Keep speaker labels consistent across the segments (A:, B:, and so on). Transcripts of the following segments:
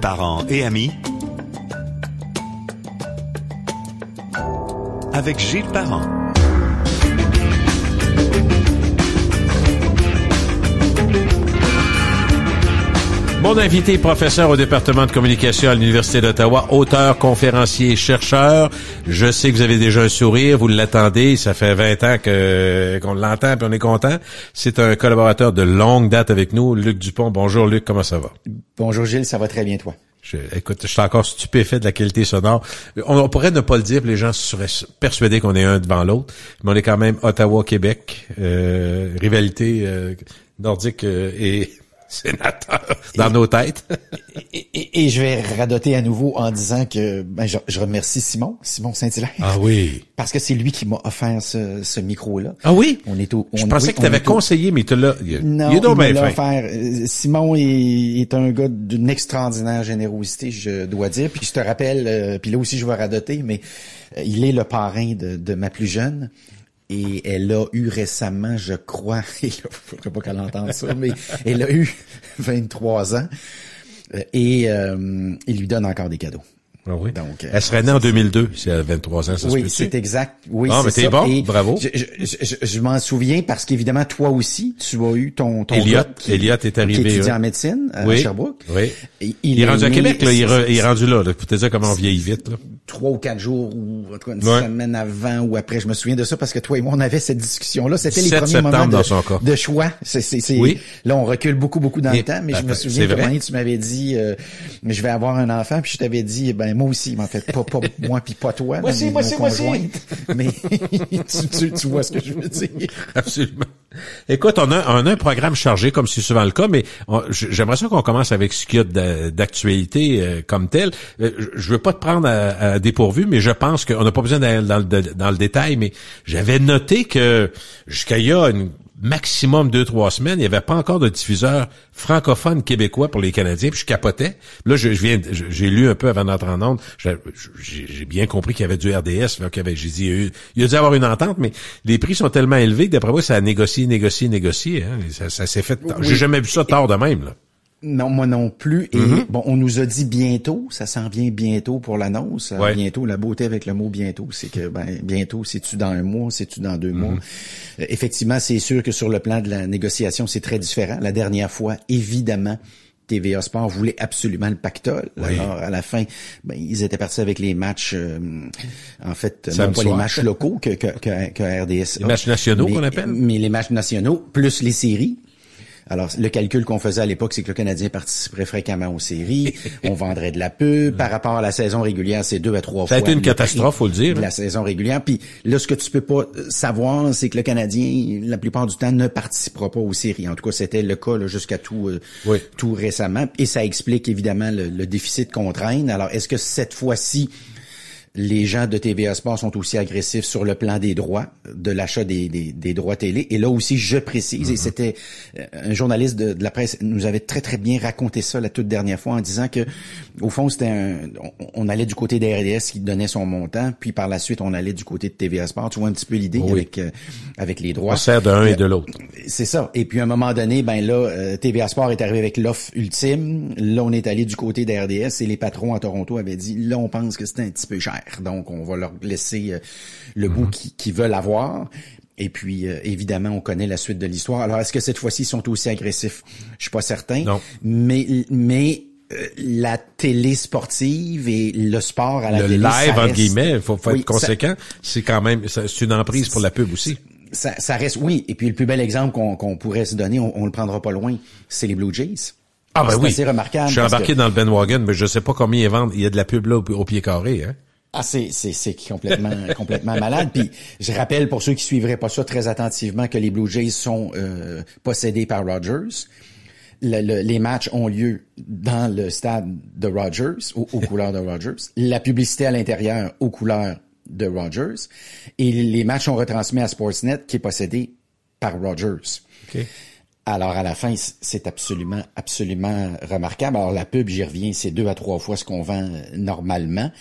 A: Parents et amis, avec Gilles Parent.
B: Mon invité est professeur au département de communication à l'Université d'Ottawa, auteur, conférencier, chercheur. Je sais que vous avez déjà un sourire, vous l'attendez, ça fait 20 ans qu'on l'entend puis on est content. C'est un collaborateur de longue date avec nous, Luc Dupont. Bonjour Luc, comment ça va?
C: Bonjour Gilles, ça va très bien toi?
B: Écoute, je suis encore stupéfait de la qualité sonore. On pourrait ne pas le dire, puis les gens seraient persuadés qu'on est un devant l'autre, mais on est quand même Ottawa-Québec, rivalité nordique et sénateur dans nos têtes.
C: Et je vais radoter à nouveau en disant que je remercie Simon Saint-Hilaire.
B: Ah oui.
C: Parce que c'est lui qui m'a offert ce micro-là.
B: Ah oui?
C: Je
B: pensais que tu avais conseillé, mais
C: non, il me l'a offert. Simon est un gars d'une extraordinaire générosité, je dois dire. Puis je te rappelle, puis là aussi je vais radoter, mais il est le parrain de ma plus jeune. Et elle a eu récemment, je crois, il faudrait pas qu'elle entende ça, mais elle a eu 23 ans et il lui donne encore des cadeaux.
B: Ah oui. Donc, elle serait née en 2002, si elle a 23 ans, ça se peut-tu?
C: Oui, c'est exact. Oui,
B: mais t'es bon,
C: et
B: bravo.
C: Je m'en souviens parce qu'évidemment, toi aussi, tu as eu ton
B: Elliot est arrivé.
C: Qui étudie en médecine à Sherbrooke.
B: Oui. Il est rendu à Québec, là. Il est rendu là. Pour te dire comment on vieillit vite, là.
C: 3 ou 4 jours ou en tout cas une semaine avant ou après. Je me souviens de ça parce que toi et moi, on avait cette discussion-là. C'était les premiers moments de choix.
B: Oui.
C: Là, on recule beaucoup dans le temps, mais je me souviens que moment tu m'avais dit, mais je vais avoir un enfant, puis je t'avais dit, moi aussi, en fait, pas moi puis pas toi.
B: Moi aussi.
C: Mais tu vois ce que je veux dire.
B: Absolument. Écoute, on a un programme chargé, comme c'est souvent le cas, mais j'aimerais ça qu'on commence avec ce qu'il y a d'actualité comme tel. Je veux pas te prendre à dépourvu, mais je pense qu'on n'a pas besoin d'aller dans le détail, mais j'avais noté que jusqu'à il y a maximum 2-3 semaines, il n'y avait pas encore de diffuseur francophone québécois pour les Canadiens, puis je capotais. Là, j'ai lu un peu avant d'entrer en ondes, j'ai bien compris qu'il y avait du RDS, là, j'ai dit, il y a dû avoir une entente, mais les prix sont tellement élevés que d'après moi, ça a négocié, hein. Ça s'est fait, j'ai jamais vu ça tard de même, là.
C: Non, moi non plus. Et bon, on nous a dit bientôt, ça s'en vient bientôt pour l'annonce. Ouais. Bientôt, la beauté avec le mot bientôt, c'est que bientôt, c'est-tu dans 1 mois, c'est-tu dans 2 mois. Effectivement, c'est sûr que sur le plan de la négociation, c'est très différent. La dernière fois, évidemment, TVA Sport voulait absolument le pactole. Oui. Alors, à la fin, ils étaient partis avec les matchs, en fait, non pas les matchs locaux que RDS.
B: Les matchs nationaux qu'on appelle.
C: Mais les matchs nationaux, plus les séries. Alors, le calcul qu'on faisait à l'époque, c'est que le Canadien participerait fréquemment aux séries, on vendrait de la pub. Par rapport à la saison régulière, c'est 2 à 3 fois.
B: Ça a été une catastrophe, faut le dire.
C: De la saison régulière. Puis là, ce que tu peux pas savoir, c'est que le Canadien, la plupart du temps, ne participera pas aux séries. En tout cas, c'était le cas là, jusqu'à tout récemment. Et ça explique évidemment le déficit qu'on traîne. Alors, est-ce que cette fois-ci, les gens de TVA Sport sont aussi agressifs sur le plan des droits, de l'achat des droits télé. Et là aussi, je précise, et c'était un journaliste de la presse nous avait très, très bien raconté ça la toute dernière fois en disant que, au fond, on allait du côté des RDS qui donnait son montant, puis par la suite, on allait du côté de TVA Sport. Tu vois un petit peu l'idée avec les droits.
B: On sert de un et de l'autre.
C: C'est ça. Et puis, à un moment donné, TVA Sport est arrivé avec l'offre ultime. Là, on est allé du côté des RDS et les patrons à Toronto avaient dit, là, on pense que c'était un petit peu cher. Donc, on va leur laisser le bout qu'ils veulent avoir. Et puis, évidemment, on connaît la suite de l'histoire. Alors, est-ce que cette fois-ci, ils sont aussi agressifs? Je suis pas certain.
B: Non.
C: Mais la télé sportive et le sport à la télé,
B: le live,
C: entre
B: guillemets, il faut être conséquent. C'est quand même, c'est une emprise pour la pub aussi.
C: Ça reste, oui. Et puis, le plus bel exemple qu'on pourrait se donner, on le prendra pas loin, c'est les Blue Jays.
B: Ah ben oui.
C: C'est assez remarquable.
B: Je suis embarqué dans le bandwagon, mais je sais pas combien ils vendent. Il y a de la pub là au pied carré, hein.
C: Ah, c'est complètement malade. Puis je rappelle pour ceux qui suivraient pas ça très attentivement que les Blue Jays sont possédés par Rogers. Les matchs ont lieu dans le stade de Rogers, aux couleurs de Rogers. La publicité à l'intérieur aux couleurs de Rogers. Et les matchs sont retransmis à Sportsnet, qui est possédé par Rogers.
B: Okay.
C: Alors, à la fin, c'est absolument remarquable. Alors, la pub, j'y reviens, c'est 2 à 3 fois ce qu'on vend normalement.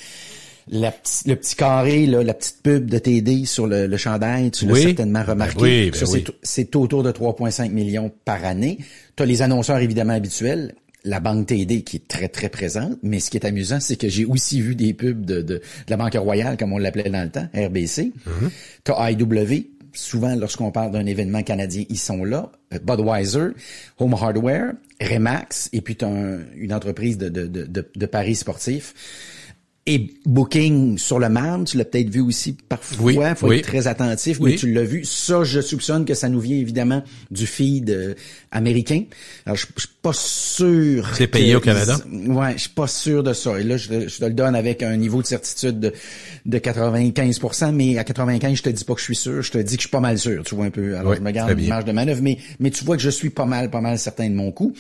C: Le petit carré, là, la petite pub de TD sur le chandail, tu l'as certainement remarqué.
B: Oui.
C: C'est autour de 3,5 millions par année. Tu as les annonceurs évidemment habituels, la banque TD qui est très, très présente, mais ce qui est amusant, c'est que j'ai aussi vu des pubs de la Banque Royale, comme on l'appelait dans le temps, RBC. T'as IW, souvent lorsqu'on parle d'un événement canadien, ils sont là. Budweiser, Home Hardware, Remax, et puis t'as une entreprise de paris sportifs. Et Booking sur le marbre, tu l'as peut-être vu aussi parfois, faut être très attentif, mais tu l'as vu. Ça, je soupçonne que ça nous vient évidemment du feed américain. Alors, je suis pas sûr.
B: C'est payé au Canada?
C: Ouais, je suis pas sûr de ça. Et là, je te le donne avec un niveau de certitude de 95%, mais à 95, je te dis pas que je suis sûr, je te dis que je suis pas mal sûr, tu vois un peu. Alors, je me garde une marge de manœuvre, mais tu vois que je suis pas mal certain de mon coup.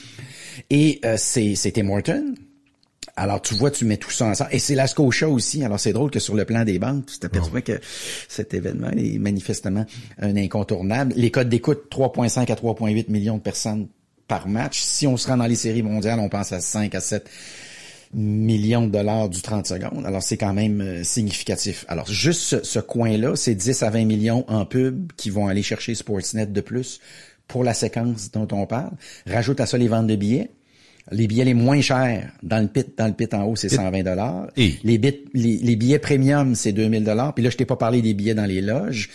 C: Et c'était Morton. Alors, tu vois, tu mets tout ça ensemble. Et c'est la Scotia aussi. Alors, c'est drôle que sur le plan des banques, tu t'aperçois que cet événement est manifestement un incontournable. Les codes d'écoute, 3,5 à 3,8 millions de personnes par match. Si on se rend dans les séries mondiales, on pense à 5 à 7 millions de dollars du 30 secondes. Alors, c'est quand même significatif. Alors, juste ce coin-là, c'est 10 à 20 millions en pub qui vont aller chercher Sportsnet de plus pour la séquence dont on parle. Rajoute à ça les ventes de billets. Les billets les moins chers dans le pit en haut, c'est 120 $. Les billets premium, c'est 2000 $. Puis là, je t'ai pas parlé des billets dans les loges.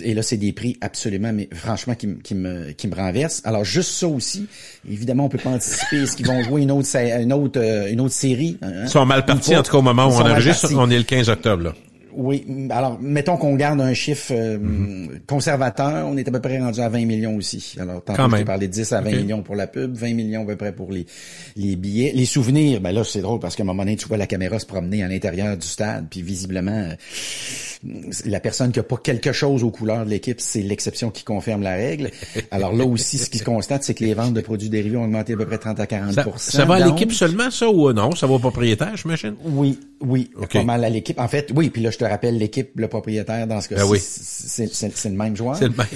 C: Et là, c'est des prix absolument, mais franchement, qui me renversent. Alors, juste ça aussi. Évidemment, on peut pas anticiper. Est-ce qu'ils vont jouer une autre série? Hein?
B: Ils sont mal partis, en tout cas, au moment où on enregistre. On est le 15 octobre, là.
C: Oui, alors mettons qu'on garde un chiffre conservateur, on est à peu près rendu à 20 millions aussi. Alors tantôt je t'ai parlé de 10 à 20 millions pour la pub, 20 millions à peu près pour les billets. Les souvenirs, ben là c'est drôle parce qu'à un moment donné, tu vois la caméra se promener à l'intérieur du stade, puis visiblement la personne qui a pas quelque chose aux couleurs de l'équipe, c'est l'exception qui confirme la règle. Alors là aussi, ce qui se constate, c'est que les ventes de produits dérivés ont augmenté à peu près 30 à 40%.
B: Ça va à l'équipe seulement, ça, ou non? Ça va au propriétaire, j'imagine?
C: Oui, pas mal à l'équipe. En fait, oui, puis là, je te rappelle, l'équipe, le propriétaire, dans ce cas-ci, c'est le même joueur.
B: C'est le même.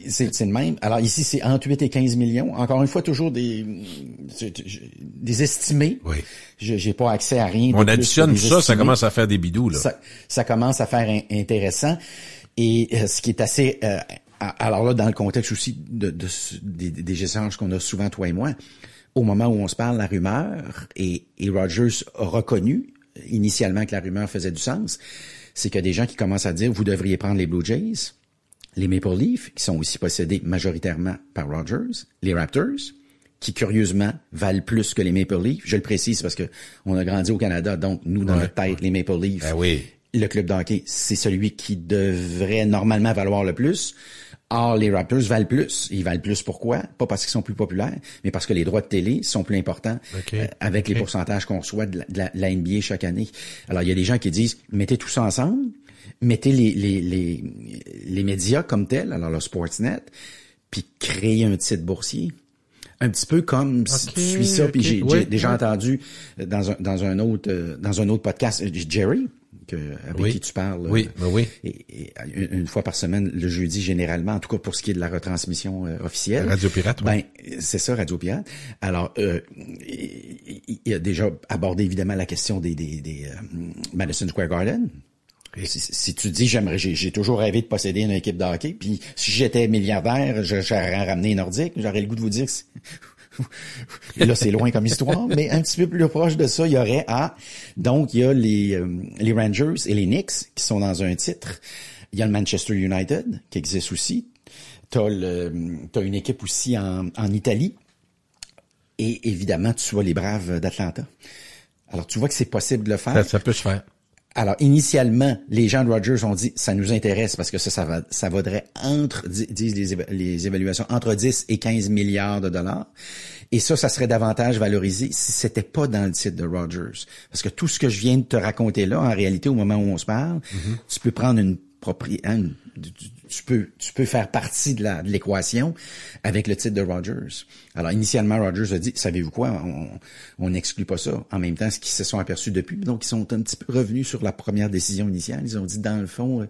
C: C'est le même. Alors ici, c'est entre 8 et 15 millions. Encore une fois, toujours des estimés.
B: Oui.
C: J'ai pas accès à rien.
B: On additionne ça, ça commence à faire des bidous, là.
C: Ça commence à faire intéressant. Et ce qui est assez... alors là, dans le contexte aussi des échanges qu'on a souvent, toi et moi, au moment où on se parle, la rumeur, et Rogers a reconnu initialement que la rumeur faisait du sens, c'est qu'il y a des gens qui commencent à dire, vous devriez prendre les Blue Jays, les Maple Leafs, qui sont aussi possédés majoritairement par Rogers, les Raptors, qui curieusement valent plus que les Maple Leafs. Je le précise parce que on a grandi au Canada, donc nous, dans notre tête, les Maple Leafs, le club de hockey, c'est celui qui devrait normalement valoir le plus. Or, les Raptors valent plus. Ils valent plus pourquoi? Pas parce qu'ils sont plus populaires, mais parce que les droits de télé sont plus importants avec les pourcentages qu'on reçoit de la NBA chaque année. Alors, il y a des gens qui disent, mettez tout ça ensemble, mettez les médias comme tels, alors le Sportsnet, puis créez un titre boursier. Un petit peu comme si tu suis ça, puis j'ai déjà entendu dans un autre podcast, Jerry, avec qui tu parles. Et une fois par semaine, le jeudi généralement, en tout cas pour ce qui est de la retransmission officielle.
B: Radio Pirate.
C: Ben, c'est ça, Radio Pirate. Alors, il a déjà abordé évidemment la question des Madison Square Garden. Si tu dis j'ai toujours rêvé de posséder une équipe de hockey, puis si j'étais milliardaire, j'aurais ramené Nordique, j'aurais le goût de vous dire que là c'est loin comme histoire, mais un petit peu plus proche de ça, il y aurait donc il y a les Rangers et les Knicks qui sont dans un titre. Il y a le Manchester United qui existe aussi. T'as une équipe aussi en Italie. Et évidemment, tu vois les Braves d'Atlanta. Alors tu vois que c'est possible de le faire.
B: Ça peut se faire.
C: Alors, initialement, les gens de Rogers ont dit, ça nous intéresse parce que ça vaudrait disent les évaluations, entre 10 et 15 milliards de dollars. Et ça serait davantage valorisé si c'était pas dans le titre de Rogers. Parce que tout ce que je viens de te raconter là, en réalité, au moment où on se parle, tu peux prendre une propriété, tu peux faire partie de l'équation avec le titre de Rogers. Alors, initialement, Rogers a dit, savez-vous quoi, on n'exclut pas ça. En même temps, ce qu'ils se sont aperçus depuis, donc ils sont un petit peu revenus sur la première décision initiale. Ils ont dit, dans le fond,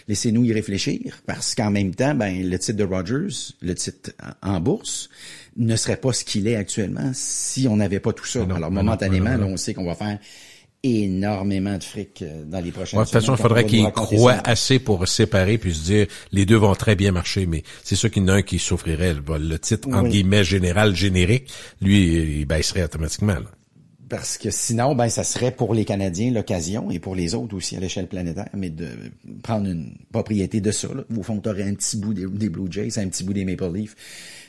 C: laissez-nous y réfléchir, parce qu'en même temps, le titre de Rogers, le titre en bourse, ne serait pas ce qu'il est actuellement si on n'avait pas tout ça. Alors, momentanément, là, on sait qu'on va faire énormément de fric dans les prochaines semaines.
B: De toute façon, il faudrait qu'ils croient assez pour se séparer puis se dire les deux vont très bien marcher, mais c'est sûr qu'il y en a un qui souffrirait. Le titre, entre guillemets, générique, lui, il baisserait automatiquement. Là.
C: Parce que sinon, ça serait pour les Canadiens l'occasion, et pour les autres aussi à l'échelle planétaire, mais de prendre une propriété de ça. Là. Au fond, tu aurais un petit bout des Blue Jays, un petit bout des Maple Leafs,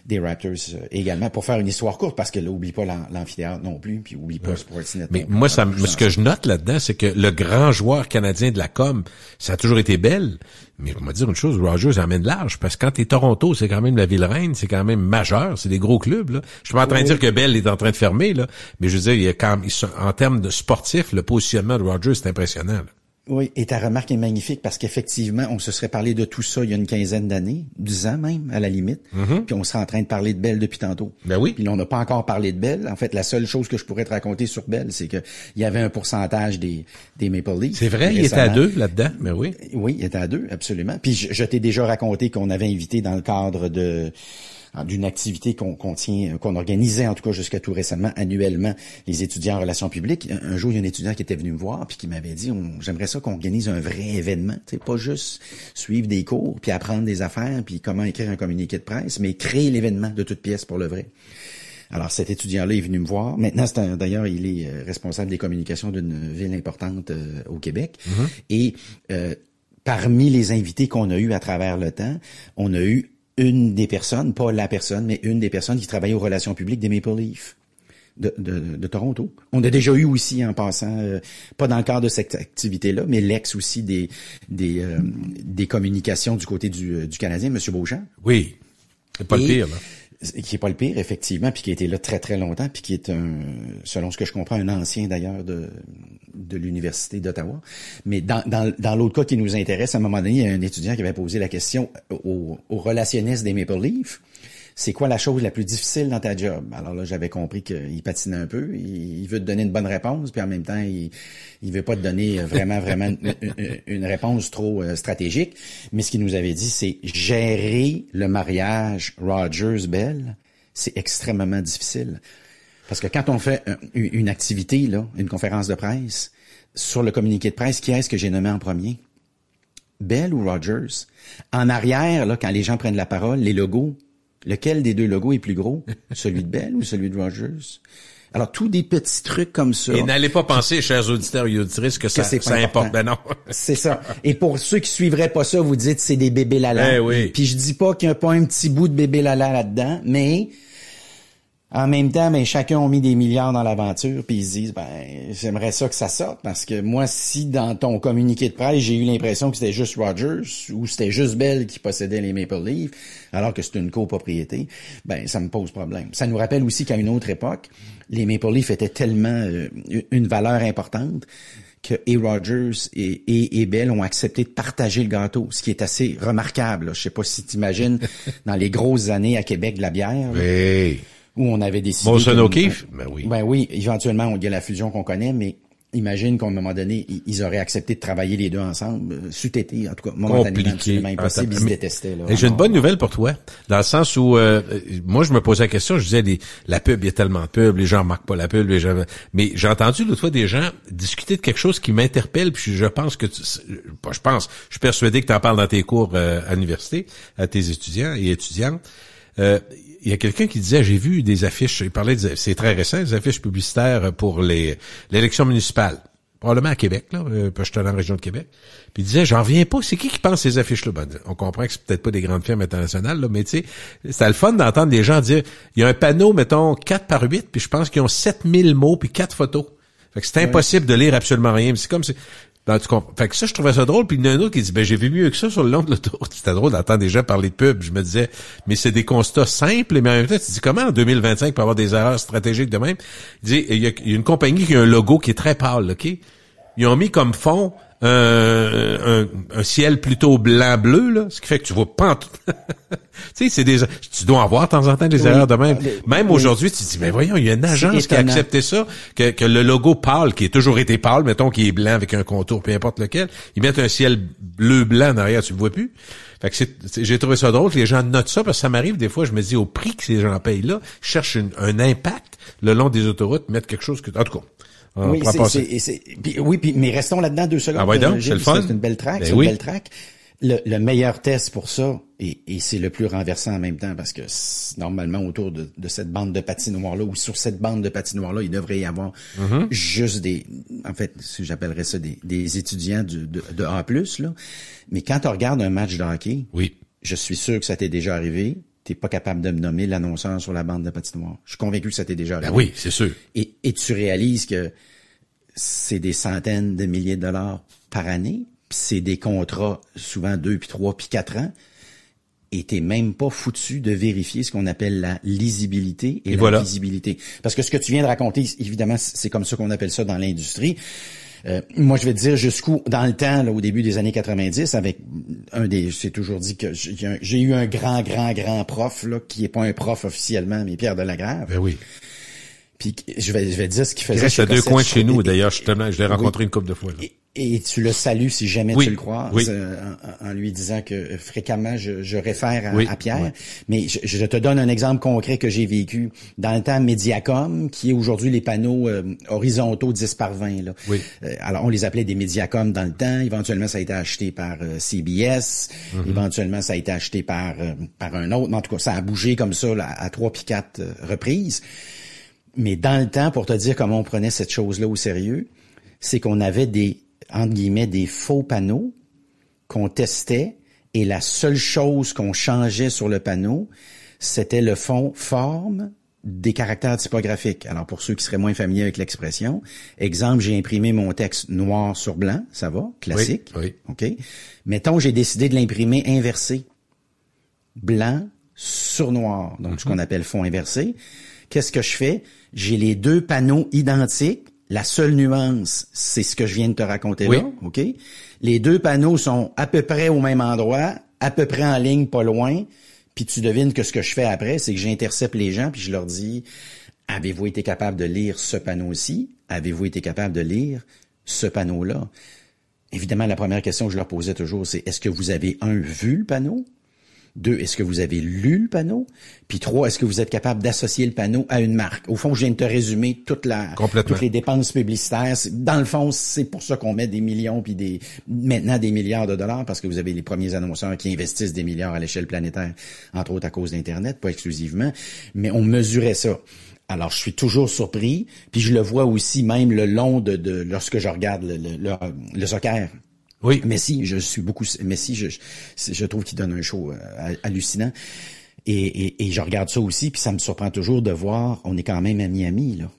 C: des Raptors également, pour faire une histoire courte, parce que là, oublie pas l'amphithéâtre non plus, puis oublie pas Sportsnet.
B: Mais moi, ce que je note là-dedans, c'est que le grand joueur canadien de la com, ça a toujours été Bell. Mais on va dire une chose, Rogers amène large, parce que quand t'es Toronto, c'est quand même la ville reine, c'est quand même majeur, c'est des gros clubs, là. Je suis pas en train de dire que Bell est en train de fermer, là, mais je veux dire, il y a quand même, en termes de sportifs, le positionnement de Rogers, c'est impressionnant, là.
C: Oui, et ta remarque est magnifique parce qu'effectivement, on se serait parlé de tout ça il y a une quinzaine d'années, 10 ans même, à la limite, puis on serait en train de parler de Bell depuis tantôt.
B: Ben oui.
C: Puis là, on n'a pas encore parlé de Bell. En fait, la seule chose que je pourrais te raconter sur Bell, c'est que il y avait un pourcentage des Maple Leafs.
B: C'est vrai, il était à 2 là-dedans, mais oui.
C: Oui, il était à 2, absolument. Puis je t'ai déjà raconté qu'on avait invité dans le cadre d'une activité qu'on organisait, en tout cas jusqu'à tout récemment, annuellement, les étudiants en relations publiques. Un jour, il y a un étudiant qui était venu me voir puis qui m'avait dit, j'aimerais ça qu'on organise un vrai événement, tu sais, pas juste suivre des cours puis apprendre des affaires puis comment écrire un communiqué de presse, mais créer l'événement de toute pièce pour le vrai. Alors, cet étudiant-là est venu me voir. Maintenant, d'ailleurs, il est responsable des communications d'une ville importante au Québec. Et parmi les invités qu'on a eus à travers le temps, on a eu une des personnes, pas la personne, mais une des personnes qui travaillait aux relations publiques des Maple Leafs de Toronto. On a déjà eu aussi, en passant, pas dans le cadre de cette activité-là, mais l'ex aussi des communications du côté du Canadien, M. Beauchamp.
B: Oui, c'est pas le pire, là.
C: Qui est pas le pire, effectivement, puis qui a été là très, très longtemps, puis qui est selon ce que je comprends, un ancien, d'ailleurs, de l'Université d'Ottawa. Mais dans l'autre cas qui nous intéresse, à un moment donné, il y a un étudiant qui avait posé la question au relationniste des Maple Leafs. C'est quoi la chose la plus difficile dans ta job? Alors là, j'avais compris qu'il patinait un peu. Il veut te donner une bonne réponse, puis en même temps, il veut pas te donner vraiment une réponse trop stratégique. Mais ce qu'il nous avait dit, c'est gérer le mariage Rogers-Bell, c'est extrêmement difficile. Parce que quand on fait une activité, là, une conférence de presse, sur le communiqué de presse, qui est-ce que j'ai nommé en premier? Bell ou Rogers? En arrière, là, quand les gens prennent la parole, les logos, lequel des deux logos est plus gros? Celui de Bell ou celui de Rogers? Alors, tous des petits trucs comme ça.
B: Et n'allez pas penser, chers auditeurs et auditrices, que ça importe. Ben non.
C: C'est ça. Et pour ceux qui suivraient pas ça, vous dites c'est des bébés lala.
B: Eh oui.
C: Puis je dis pas qu'il y a pas un petit bout de bébé lala là-dedans, mais en même temps, chacun a mis des milliards dans l'aventure, puis ils se disent, j'aimerais ça que ça sorte, parce que moi, si dans ton communiqué de presse, j'ai eu l'impression que c'était juste Rogers, ou c'était juste Bell qui possédait les Maple Leafs, alors que c'est une copropriété, ça me pose problème. Ça nous rappelle aussi qu'à une autre époque, les Maple Leafs étaient tellement une valeur importante que Rogers et Bell ont accepté de partager le gâteau, ce qui est assez remarquable. Là. Je sais pas si t'imagines, dans les grosses années à Québec de la bière.
B: Oui.
C: Où on avait décidé...
B: Molson O'Keeffe?
C: Oui. Oui, éventuellement, il y a la fusion qu'on connaît, mais imagine qu'à un moment donné, ils auraient accepté de travailler les deux ensemble, c'eût été, en tout cas, momentanément absolument impossible, ils se détestaient. Là,
B: j'ai une bonne nouvelle pour toi, dans le sens où, moi, je me posais la question, je disais, la pub, il y a tellement de pub, les gens remarquent pas la pub, mais j'ai entendu l'autre fois des gens discuter de quelque chose qui m'interpelle, puis je pense que, je suis persuadé que tu en parles dans tes cours à l'université, à tes étudiants et étudiantes. Il y a quelqu'un qui disait, j'ai vu des affiches, il parlait, c'est très récent, des affiches publicitaires pour l'élection municipale. Probablement à Québec, là, parce que je suis dans la région de Québec. Puis il disait, j'en reviens pas, c'est qui pense ces affiches-là? On comprend que c'est peut-être pas des grandes firmes internationales, là, mais tu sais, c'était le fun d'entendre des gens dire, il y a un panneau, mettons, 4 par 8, puis je pense qu'ils ont 7000 mots puis 4 photos. Fait que c'est impossible de lire absolument rien. C'est comme si... Fait que ça, je trouvais ça drôle, puis il y en a un autre qui dit, j'ai vu mieux que ça sur le long de l'autoroute. C'était drôle d'entendre des gens parler de pub. Je me disais, mais c'est des constats simples, mais en même temps, tu dis, comment en 2025 peut avoir des erreurs stratégiques de même? Il dit, il y a une compagnie qui a un logo qui est très pâle, OK? Ils ont mis comme fond un ciel plutôt blanc-bleu, là, ce qui fait que tu vois pas en tout. Tu sais, tu dois avoir de temps en temps des erreurs de même. Même aujourd'hui, tu te dis, mais voyons, il y a une agence qui a accepté ça, que le logo pâle, qui a toujours été pâle, mettons, qui est blanc avec un contour, peu importe lequel, ils mettent un ciel bleu-blanc derrière, tu le vois plus. Fait que j'ai trouvé ça drôle que les gens notent ça, parce que ça m'arrive des fois, je me dis, au prix que ces gens payent là, je cherche un impact le long des autoroutes, mettre quelque chose que, en tout cas,
C: Oui, mais restons là-dedans 2 secondes.
B: Ah ouais, donc, c'est le fun.
C: C'est une belle track,
B: Ben oui.
C: une belle track. Le meilleur test pour ça, et c'est le plus renversant en même temps, parce que normalement, autour de cette bande de patinoire-là, ou sur cette bande de patinoire-là, il devrait y avoir juste en fait, j'appellerais ça des étudiants de A+, là. Mais quand tu regardes un match de hockey,
B: oui,
C: je suis sûr que ça t'est déjà arrivé. T'es pas capable de me nommer l'annonceur sur la bande de patinoire. Je suis convaincu que ça t'est déjà arrivé.
B: Ben oui, c'est sûr.
C: Et tu réalises que c'est des centaines de milliers de dollars par année, puis c'est des contrats souvent 2, puis 3, puis 4 ans, et t'es même pas foutu de vérifier ce qu'on appelle la lisibilité et la visibilité. Parce que ce que tu viens de raconter, évidemment, c'est comme ça qu'on appelle ça dans l'industrie. Moi, je vais te dire jusqu'où, dans le temps, là, au début des années 90, avec c'est toujours dit que j'ai eu un grand prof, là, qui est pas un prof officiellement, mais Pierre Delagrave.
B: Ben oui.
C: Puis je vais dire ce qu'il faisait.
B: Il reste à 2 coins de chez nous, d'ailleurs, justement, je l'ai rencontré une couple de fois, là.
C: Et tu le salues si jamais tu le croises, en lui disant que fréquemment je réfère à Pierre. Mais je te donne un exemple concret que j'ai vécu. Dans le temps, Mediacom, qui est aujourd'hui les panneaux horizontaux 10 par 20. Là.
B: Oui.
C: Alors, on les appelait des Mediacom dans le temps. Éventuellement, ça a été acheté par CBS. Éventuellement, ça a été acheté par un autre. Mais en tout cas, ça a bougé comme ça là, à 3 puis 4 reprises. Mais dans le temps, pour te dire comment on prenait cette chose-là au sérieux, c'est qu'on avait entre guillemets, des faux panneaux qu'on testait, et la seule chose qu'on changeait sur le panneau, c'était le fond forme des caractères typographiques. Alors, pour ceux qui seraient moins familiers avec l'expression, exemple, j'ai imprimé mon texte noir sur blanc, ça va, classique.
B: Oui.
C: OK. Mettons, j'ai décidé de l'imprimer inversé. Blanc sur noir. Donc, ce qu'on appelle fond inversé. Qu'est-ce que je fais? J'ai les 2 panneaux identiques. La seule nuance, c'est ce que je viens de te raconter là, OK? Les 2 panneaux sont à peu près au même endroit, à peu près en ligne, pas loin, puis tu devines que ce que je fais après, c'est que j'intercepte les gens, puis je leur dis, avez-vous été capable de lire ce panneau-ci? Avez-vous été capable de lire ce panneau-là? Évidemment, la première question que je leur posais toujours, c'est, est-ce que vous avez, vu le panneau? 2, est-ce que vous avez lu le panneau? Puis 3, est-ce que vous êtes capable d'associer le panneau à une marque? Au fond, je viens de te résumer toutes les dépenses publicitaires. Dans le fond, c'est pour ça qu'on met des millions puis maintenant des milliards de dollars, parce que vous avez les premiers annonceurs qui investissent des milliards à l'échelle planétaire, entre autres à cause d'Internet, pas exclusivement. Mais on mesurait ça. Alors, je suis toujours surpris, puis je le vois aussi même le long de lorsque je regarde le soccer.
B: Oui.
C: Messi, je trouve qu'il donne un show hallucinant. Et je regarde ça aussi, puis ça me surprend toujours de voir, on est quand même à Miami, là.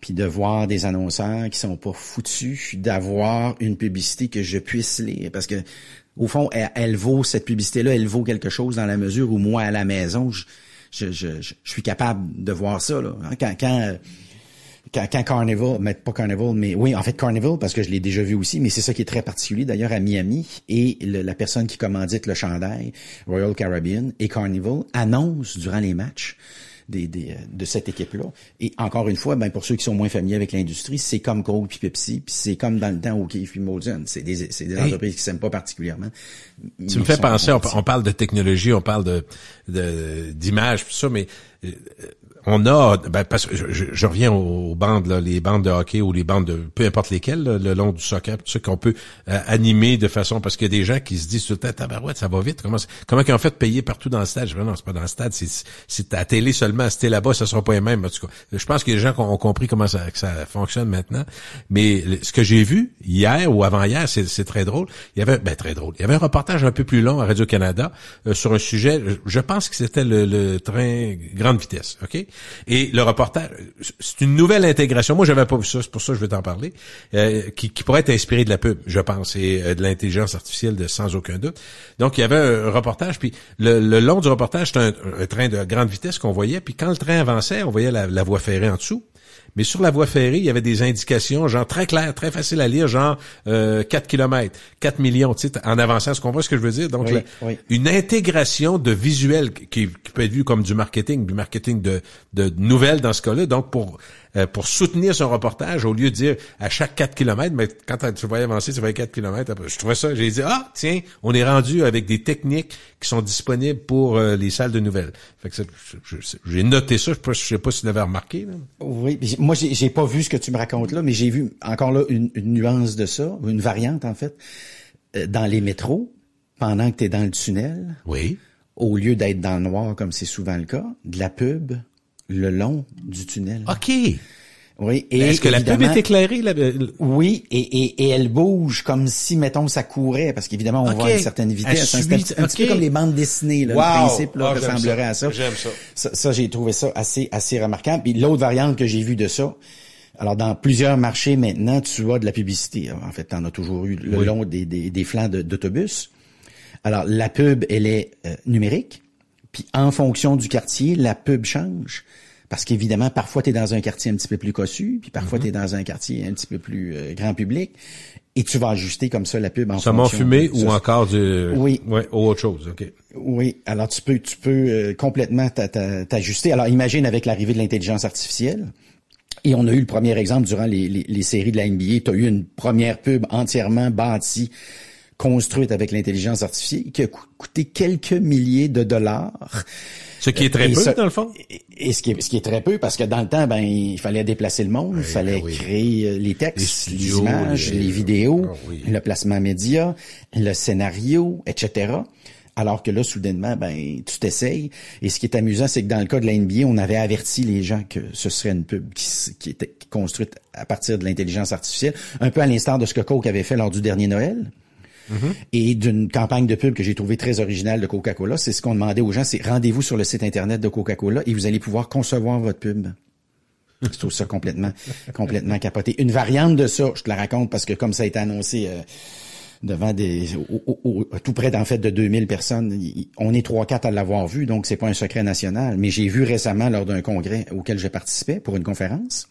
C: Puis de voir des annonceurs qui sont pas foutus d'avoir une publicité que je puisse lire. Parce que, au fond, cette publicité-là, elle vaut quelque chose dans la mesure où moi, à la maison, je suis capable de voir ça, là. Quand Carnival, mais pas Carnival, mais oui, en fait Carnival, parce que je l'ai déjà vu aussi, mais c'est ça qui est très particulier d'ailleurs à Miami, et la personne qui commandite le chandail, Royal Caribbean et Carnival, annonce durant les matchs de cette équipe-là. Et encore une fois, pour ceux qui sont moins familiers avec l'industrie, c'est comme Coke puis Pepsi, puis c'est comme dans le temps O'Keeffe puis Molson. C'est des entreprises qui s'aiment pas particulièrement.
B: Tu me fais penser, on parle de technologie, on parle d'image, tout ça, mais on a, parce que je reviens aux bandes, là, les bandes de hockey ou les bandes de peu importe lesquelles, là, le long du soccer, tout ça qu'on peut animer de façon, parce qu'il y a des gens qui se disent tout le temps, tabarouette, ça va vite. Comment qu'ils ont fait de payer partout dans le stade? Je dis, non, c'est pas dans le stade, c'est à la télé seulement. Si t'es là-bas, ça sera pas les mêmes. En tout cas, je pense que les gens ont compris comment que ça fonctionne maintenant. Mais ce que j'ai vu hier ou avant-hier, c'est très drôle. Il y avait, très drôle. Il y avait un reportage un peu plus long à Radio-Canada sur un sujet. Je pense que c'était le train grande vitesse, ok? Et le reportage, c'est une nouvelle intégration. Moi, j'avais pas vu ça, c'est pour ça que je vais t'en parler, qui pourrait être inspiré de la pub, je pense, et de l'intelligence artificielle sans aucun doute. Donc, il y avait un reportage, puis le long du reportage, c'était un train de grande vitesse qu'on voyait, puis quand le train avançait, on voyait la voie ferrée en dessous. Mais sur la voie ferrée, il y avait des indications, genre très claires, très faciles à lire, genre 4 kilomètres, 4 millions, tu sais, en avançant. Est-ce qu'on voit ce que je veux dire? Donc, une intégration de visuels qui peut être vu comme du marketing de nouvelles dans ce cas-là. Donc, pour soutenir son reportage, au lieu de dire à chaque 4 kilomètres, mais quand tu voyais avancer, tu voyais 4 kilomètres, je trouvais ça, j'ai dit, tiens, on est rendu avec des techniques qui sont disponibles pour les salles de nouvelles. Fait que j'ai noté ça, je sais pas si tu l'avais remarqué, là.
C: Oui, moi, j'ai pas vu ce que tu me racontes là, mais j'ai vu encore là une nuance de ça, une variante en fait, dans les métros, pendant que tu es dans le tunnel.
B: Oui.
C: Au lieu d'être dans le noir, comme c'est souvent le cas, de la pub le long du tunnel.
B: OK.
C: Oui.
B: Et est-ce que la pub est éclairée?
C: Oui, et elle bouge comme si, mettons, ça courait, parce qu'évidemment, on va à une certaine vitesse. C'est un petit peu comme les bandes dessinées, là, le principe là, ressemblerait à ça.
B: J'aime ça.
C: Ça, j'ai trouvé ça assez remarquable. Puis l'autre variante que j'ai vue de ça, alors dans plusieurs marchés maintenant, tu as de la publicité. En fait, t'en as toujours eu le long des flancs d'autobus. Alors, la pub, elle est numérique, puis en fonction du quartier, la pub change. Parce qu'évidemment, parfois, tu es dans un quartier un petit peu plus cossu, puis parfois, tu es dans un quartier un petit peu plus grand public, et tu vas ajuster comme ça la pub en fonction.
B: Saumon fumé ou encore du...
C: Oui.
B: Ouais, ou autre chose, OK.
C: Oui, alors tu peux complètement t'ajuster. Alors, imagine avec l'arrivée de l'intelligence artificielle, et on a eu le premier exemple durant les séries de la NBA, tu as eu une première pub entièrement bâtie, construite avec l'intelligence artificielle, qui a coûté quelques milliers de dollars.
B: Ce qui est très peu, dans le fond.
C: Et ce qui est très peu, parce que dans le temps, il fallait déplacer le monde, il fallait créer les textes, les images, les vidéos, le placement média, le scénario, etc. Alors que là, soudainement, tu t'essayes. Et ce qui est amusant, c'est que dans le cas de la NBA, on avait averti les gens que ce serait une pub qui était construite à partir de l'intelligence artificielle, un peu à l'instar de ce que Coke avait fait lors du dernier Noël. Et d'une campagne de pub que j'ai trouvée très originale de Coca-Cola, c'est ce qu'on demandait aux gens, c'est rendez-vous sur le site internet de Coca-Cola et vous allez pouvoir concevoir votre pub. Je trouve ça complètement capoté. Une variante de ça, je te la raconte parce que comme ça a été annoncé devant tout près d'en fait de 2000 personnes, on est 3-4 à l'avoir vu, donc c'est pas un secret national. Mais j'ai vu récemment lors d'un congrès auquel je participais pour une conférence.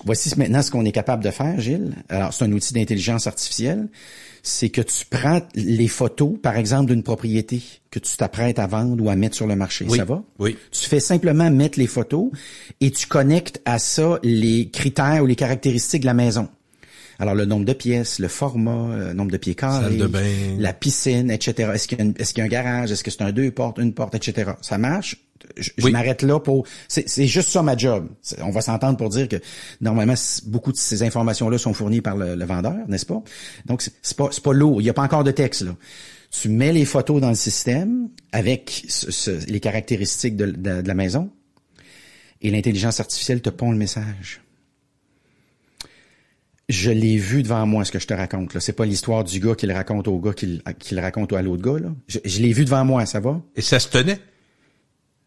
C: Voici maintenant ce qu'on est capable de faire, Gilles. Alors, c'est un outil d'intelligence artificielle. C'est que tu prends les photos, par exemple, d'une propriété que tu t'apprêtes à vendre ou à mettre sur le marché.
B: Oui,
C: ça va?
B: Oui.
C: Tu fais simplement mettre les photos et tu connectes à ça les critères ou les caractéristiques de la maison. Alors, le nombre de pièces, le format, le nombre de pieds carrés,
B: salle de bain,
C: la piscine, etc. Est-ce qu'il y a un garage? Est-ce que c'est un 2 portes, une porte, etc. Ça marche? Je m'arrête là pour... C'est juste ça ma job. On va s'entendre pour dire que normalement, beaucoup de ces informations-là sont fournies par le vendeur, n'est-ce pas? Donc, c'est pas lourd. Il n'y a pas encore de texte, là. Tu mets les photos dans le système avec les caractéristiques de la maison et l'intelligence artificielle te pond le message. Je l'ai vu devant moi, ce que je te raconte, là. C'est pas l'histoire du gars qui le raconte au gars qui le raconte à l'autre gars, là. Je l'ai vu devant moi, ça va?
B: Et ça se tenait?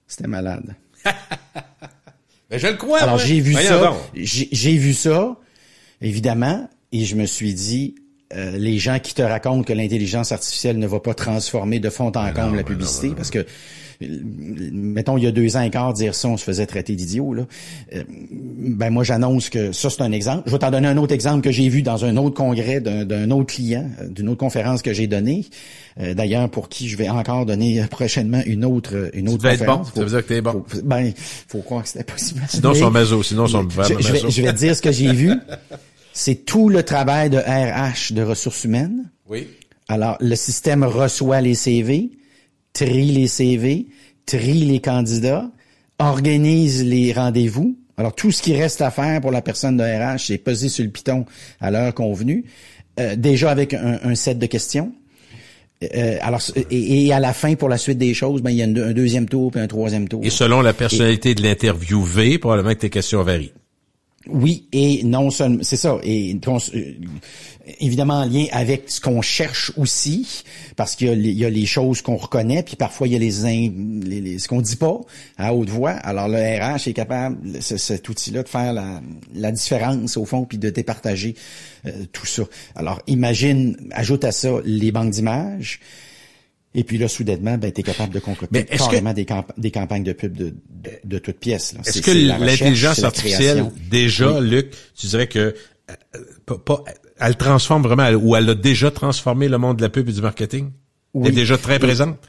C: C'était malade.
B: Ben, je le crois.
C: Alors, j'ai vu
B: Voyons
C: ça.
B: donc.
C: J'ai vu ça, évidemment, et je me suis dit, les gens qui te racontent que l'intelligence artificielle ne va pas transformer de fond en comble la publicité, parce que, mettons, il y a 2 ans et quart, dire ça, on se faisait traiter d'idiot, là. Moi, j'annonce que ça, c'est un exemple. Je vais t'en donner un autre exemple que j'ai vu dans un autre congrès d'un autre client, d'une autre conférence que j'ai donnée. D'ailleurs, pour qui je vais encore donner prochainement une autre conférence.
B: Ça veut dire que t'es bon.
C: Faut croire que c'était possible.
B: Sinon, ils sont maso. Sinon, ils sont vraiment maso.
C: Je vais te dire ce que j'ai vu. C'est tout le travail de RH, de ressources humaines.
B: Oui.
C: Alors, le système reçoit les CV, trie les CV, trie les candidats, organise les rendez-vous. Alors, tout ce qui reste à faire pour la personne de RH, c'est peser sur le piton à l'heure convenue, déjà avec un set de questions. Alors, et à la fin, pour la suite des choses, il y a un deuxième tour puis un troisième tour.
B: Et selon la personnalité de l'interviewé, probablement que tes questions varient.
C: Oui, et non seulement, c'est ça, et évidemment en lien avec ce qu'on cherche aussi, parce qu'il y a les choses qu'on reconnaît, puis parfois il y a ce qu'on dit pas à haute voix. Alors le RH est capable, cet outil-là, de faire la différence au fond, puis de départager tout ça. Alors imagine, ajoute à ça les banques d'images. Et puis là, soudainement, t'es capable de concocter carrément des campagnes de pub de toutes pièces. Là.
B: Est-ce que l'intelligence artificielle, déjà, oui. Luc, tu dirais que elle transforme vraiment, ou elle a déjà transformé le monde de la pub et du marketing? Oui. Elle est déjà très présente?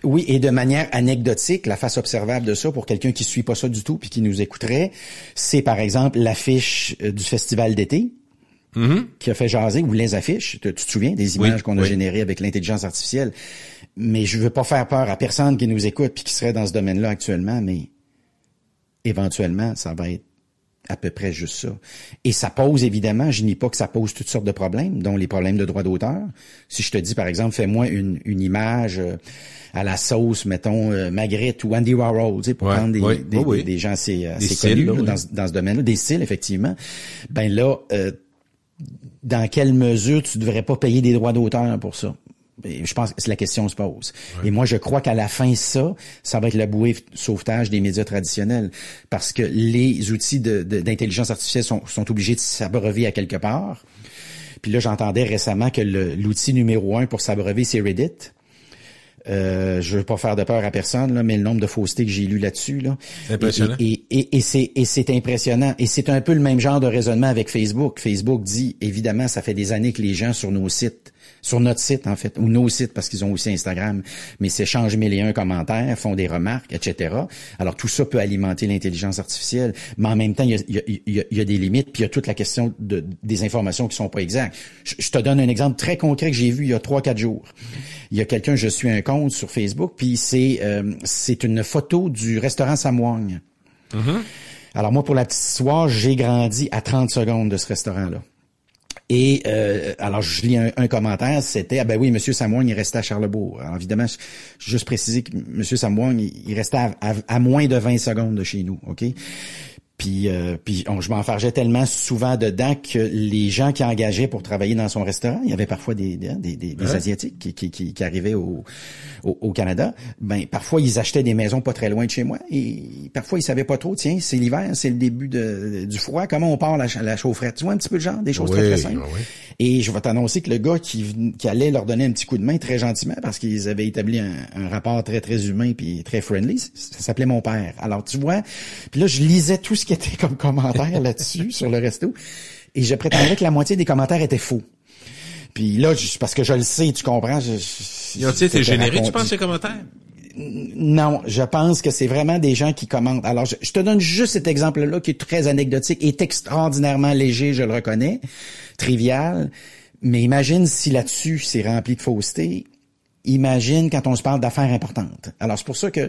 C: Oui, et de manière anecdotique, la face observable de ça, pour quelqu'un qui suit pas ça du tout puis qui nous écouterait, c'est par exemple l'affiche du festival d'été. Qui a fait jaser, ou les affiches, tu te souviens des images qu'on a générées avec l'intelligence artificielle. Mais je veux pas faire peur à personne qui nous écoute puis qui serait dans ce domaine-là actuellement, mais éventuellement, ça va être à peu près juste ça. Et ça pose, évidemment, je nie pas que ça pose toutes sortes de problèmes, dont les problèmes de droit d'auteur. Si je te dis, par exemple, fais-moi une image à la sauce, mettons, Magritte ou Andy Warhol, tu sais, pour prendre des gens assez connus là, dans ce domaine-là, des styles, effectivement. Ben là, dans quelle mesure tu devrais pas payer des droits d'auteur pour ça? Et je pense que la question se pose. Ouais. Et moi, je crois qu'à la fin, ça va être la bouée de sauvetage des médias traditionnels. Parce que les outils d'intelligence artificielle sont obligés de s'abreuver à quelque part. Puis là, j'entendais récemment que l'outil numéro 1 pour s'abreuver, c'est Reddit. Je veux pas faire de peur à personne, là, mais le nombre de faussetés que j'ai lu là-dessus, là.
B: C'est impressionnant.
C: Et c'est impressionnant. Et c'est un peu le même genre de raisonnement avec Facebook. Facebook dit, évidemment, ça fait des années que les gens sur notre site, en fait, ou nos sites, parce qu'ils ont aussi Instagram, mais s'échangent 1001 commentaires, font des remarques, etc. Alors, tout ça peut alimenter l'intelligence artificielle, mais en même temps, il y a des limites, puis il y a toute la question des informations qui sont pas exactes. Je te donne un exemple très concret que j'ai vu il y a 3-4 jours. Il y a quelqu'un, je suis un compte sur Facebook, puis c'est une photo du restaurant Samoang. Mm-hmm. Alors, moi, pour la petite histoire, j'ai grandi à 30 secondes de ce restaurant-là. Et alors je lis un commentaire, c'était ben oui, monsieur Samoang il restait à Charlebourg. Alors évidemment, je juste préciser que monsieur Samoang il restait à moins de 20 secondes de chez nous, OK? Puis je m'enfargeais tellement souvent dedans que les gens qui engageaient pour travailler dans son restaurant, il y avait parfois des Asiatiques qui arrivaient au Canada. Ben parfois ils achetaient des maisons pas très loin de chez moi et parfois ils savaient pas trop. Tiens, c'est l'hiver, c'est le début du froid. Comment on part la chaufferette? Tu vois un petit peu le genre, des choses très très simples. Oui. Et je vais t'annoncer que le gars qui allait leur donner un petit coup de main très gentiment parce qu'ils avaient établi un rapport très très humain puis très friendly, ça s'appelait mon père. Alors tu vois, puis là je lisais tout ce qui était comme commentaire là-dessus sur le resto et je prétendrais que la moitié des commentaires étaient faux. Puis là, parce que je le sais, tu comprends.
B: Ils ont été générés, tu penses, ces commentaires?
C: Non, je pense que c'est vraiment des gens qui commentent. Alors, je te donne juste cet exemple-là qui est très anecdotique, est extraordinairement léger, je le reconnais, trivial. Mais imagine si là-dessus, c'est rempli de fausseté. Imagine quand on se parle d'affaires importantes. Alors, c'est pour ça que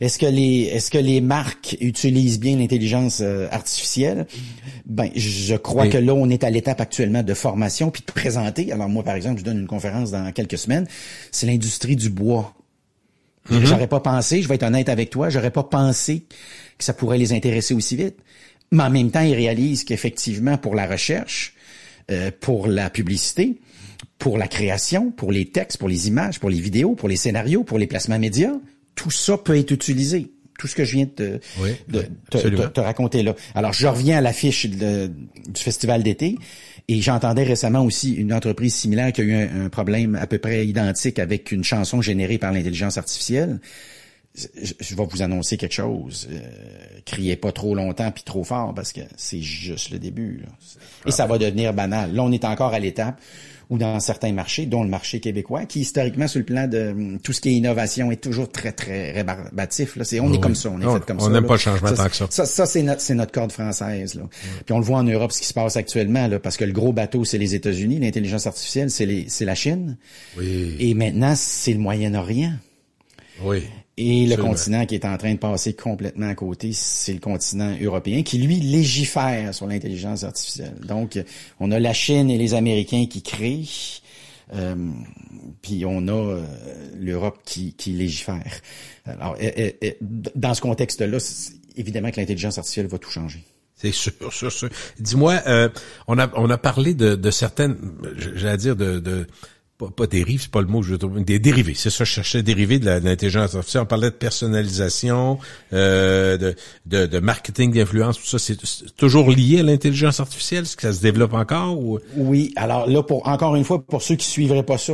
C: est-ce que les marques utilisent bien l'intelligence artificielle? Ben, je crois que là, on est à l'étape actuellement de formation puis de présenter. Alors, moi, par exemple, je donne une conférence dans quelques semaines. C'est l'industrie du bois. Mm-hmm. J'aurais pas pensé, je vais être honnête avec toi, j'aurais pas pensé que ça pourrait les intéresser aussi vite. Mais en même temps, ils réalisent qu'effectivement, pour la recherche, pour la publicité, pour la création, pour les textes, pour les images, pour les vidéos, pour les scénarios, pour les placements médias, tout ça peut être utilisé. Tout ce que je viens de te raconter là. Alors, je reviens à l'affiche du festival d'été et j'entendais récemment aussi une entreprise similaire qui a eu un problème à peu près identique avec une chanson générée par l'intelligence artificielle. Je vais vous annoncer quelque chose. Criez pas trop longtemps puis trop fort parce que c'est juste le début. Là. Et ça va devenir banal. Là, on est encore à l'étape où dans certains marchés, dont le marché québécois, qui historiquement, sur le plan de tout ce qui est innovation, est toujours très, très rébarbatif. Là. On est comme ça, on est fait comme ça.
B: On n'aime pas le changement tant que ça.
C: Ça c'est notre corde française. Là. Puis on le voit en Europe, ce qui se passe actuellement, là, parce que le gros bateau, c'est les États-Unis, l'intelligence artificielle, c'est la Chine.
B: Oui.
C: Et maintenant, c'est le Moyen-Orient.
B: Oui.
C: Et le continent qui est en train de passer complètement à côté, c'est le continent européen qui, lui, légifère sur l'intelligence artificielle. Donc, on a la Chine et les Américains qui créent, puis on a l'Europe qui légifère. Alors, dans ce contexte-là, évidemment que l'intelligence artificielle va tout changer.
B: C'est sûr. Dis-moi, on a parlé de certaines, j'allais dire pas dérive, c'est pas le mot que je veux trouver, des dérivés, c'est ça, je cherchais dérivés de l'intelligence artificielle. On parlait de personnalisation, de marketing d'influence, tout ça, c'est toujours lié à l'intelligence artificielle, est-ce que ça se développe encore ou?
C: Oui, alors là, encore une fois, pour ceux qui suivraient pas ça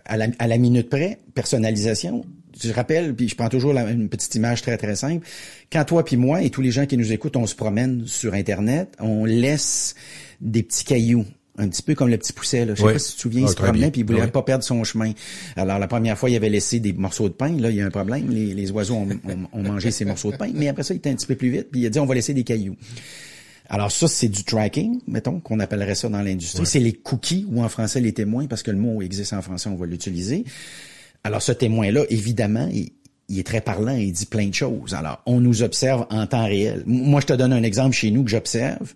C: à la minute près, personnalisation, je rappelle, puis je prends toujours une petite image très, très simple. Quand toi puis moi et tous les gens qui nous écoutent, on se promène sur Internet, on laisse des petits cailloux. Un petit peu comme le petit pousset, là. Je sais pas si tu te souviens, il se promenait puis il voulait pas perdre son chemin. Alors, la première fois, il avait laissé des morceaux de pain. Là, il y a un problème. Les oiseaux ont mangé ces morceaux de pain. Mais après ça, il était un petit peu plus vite puis il a dit, on va laisser des cailloux. Alors ça, c'est du tracking, mettons, qu'on appellerait ça dans l'industrie. Ouais. C'est les cookies ou en français les témoins parce que le mot existe en français, on va l'utiliser. Alors ce témoin-là, évidemment, il est très parlant, il dit plein de choses. Alors, on nous observe en temps réel. Moi, je te donne un exemple chez nous que j'observe.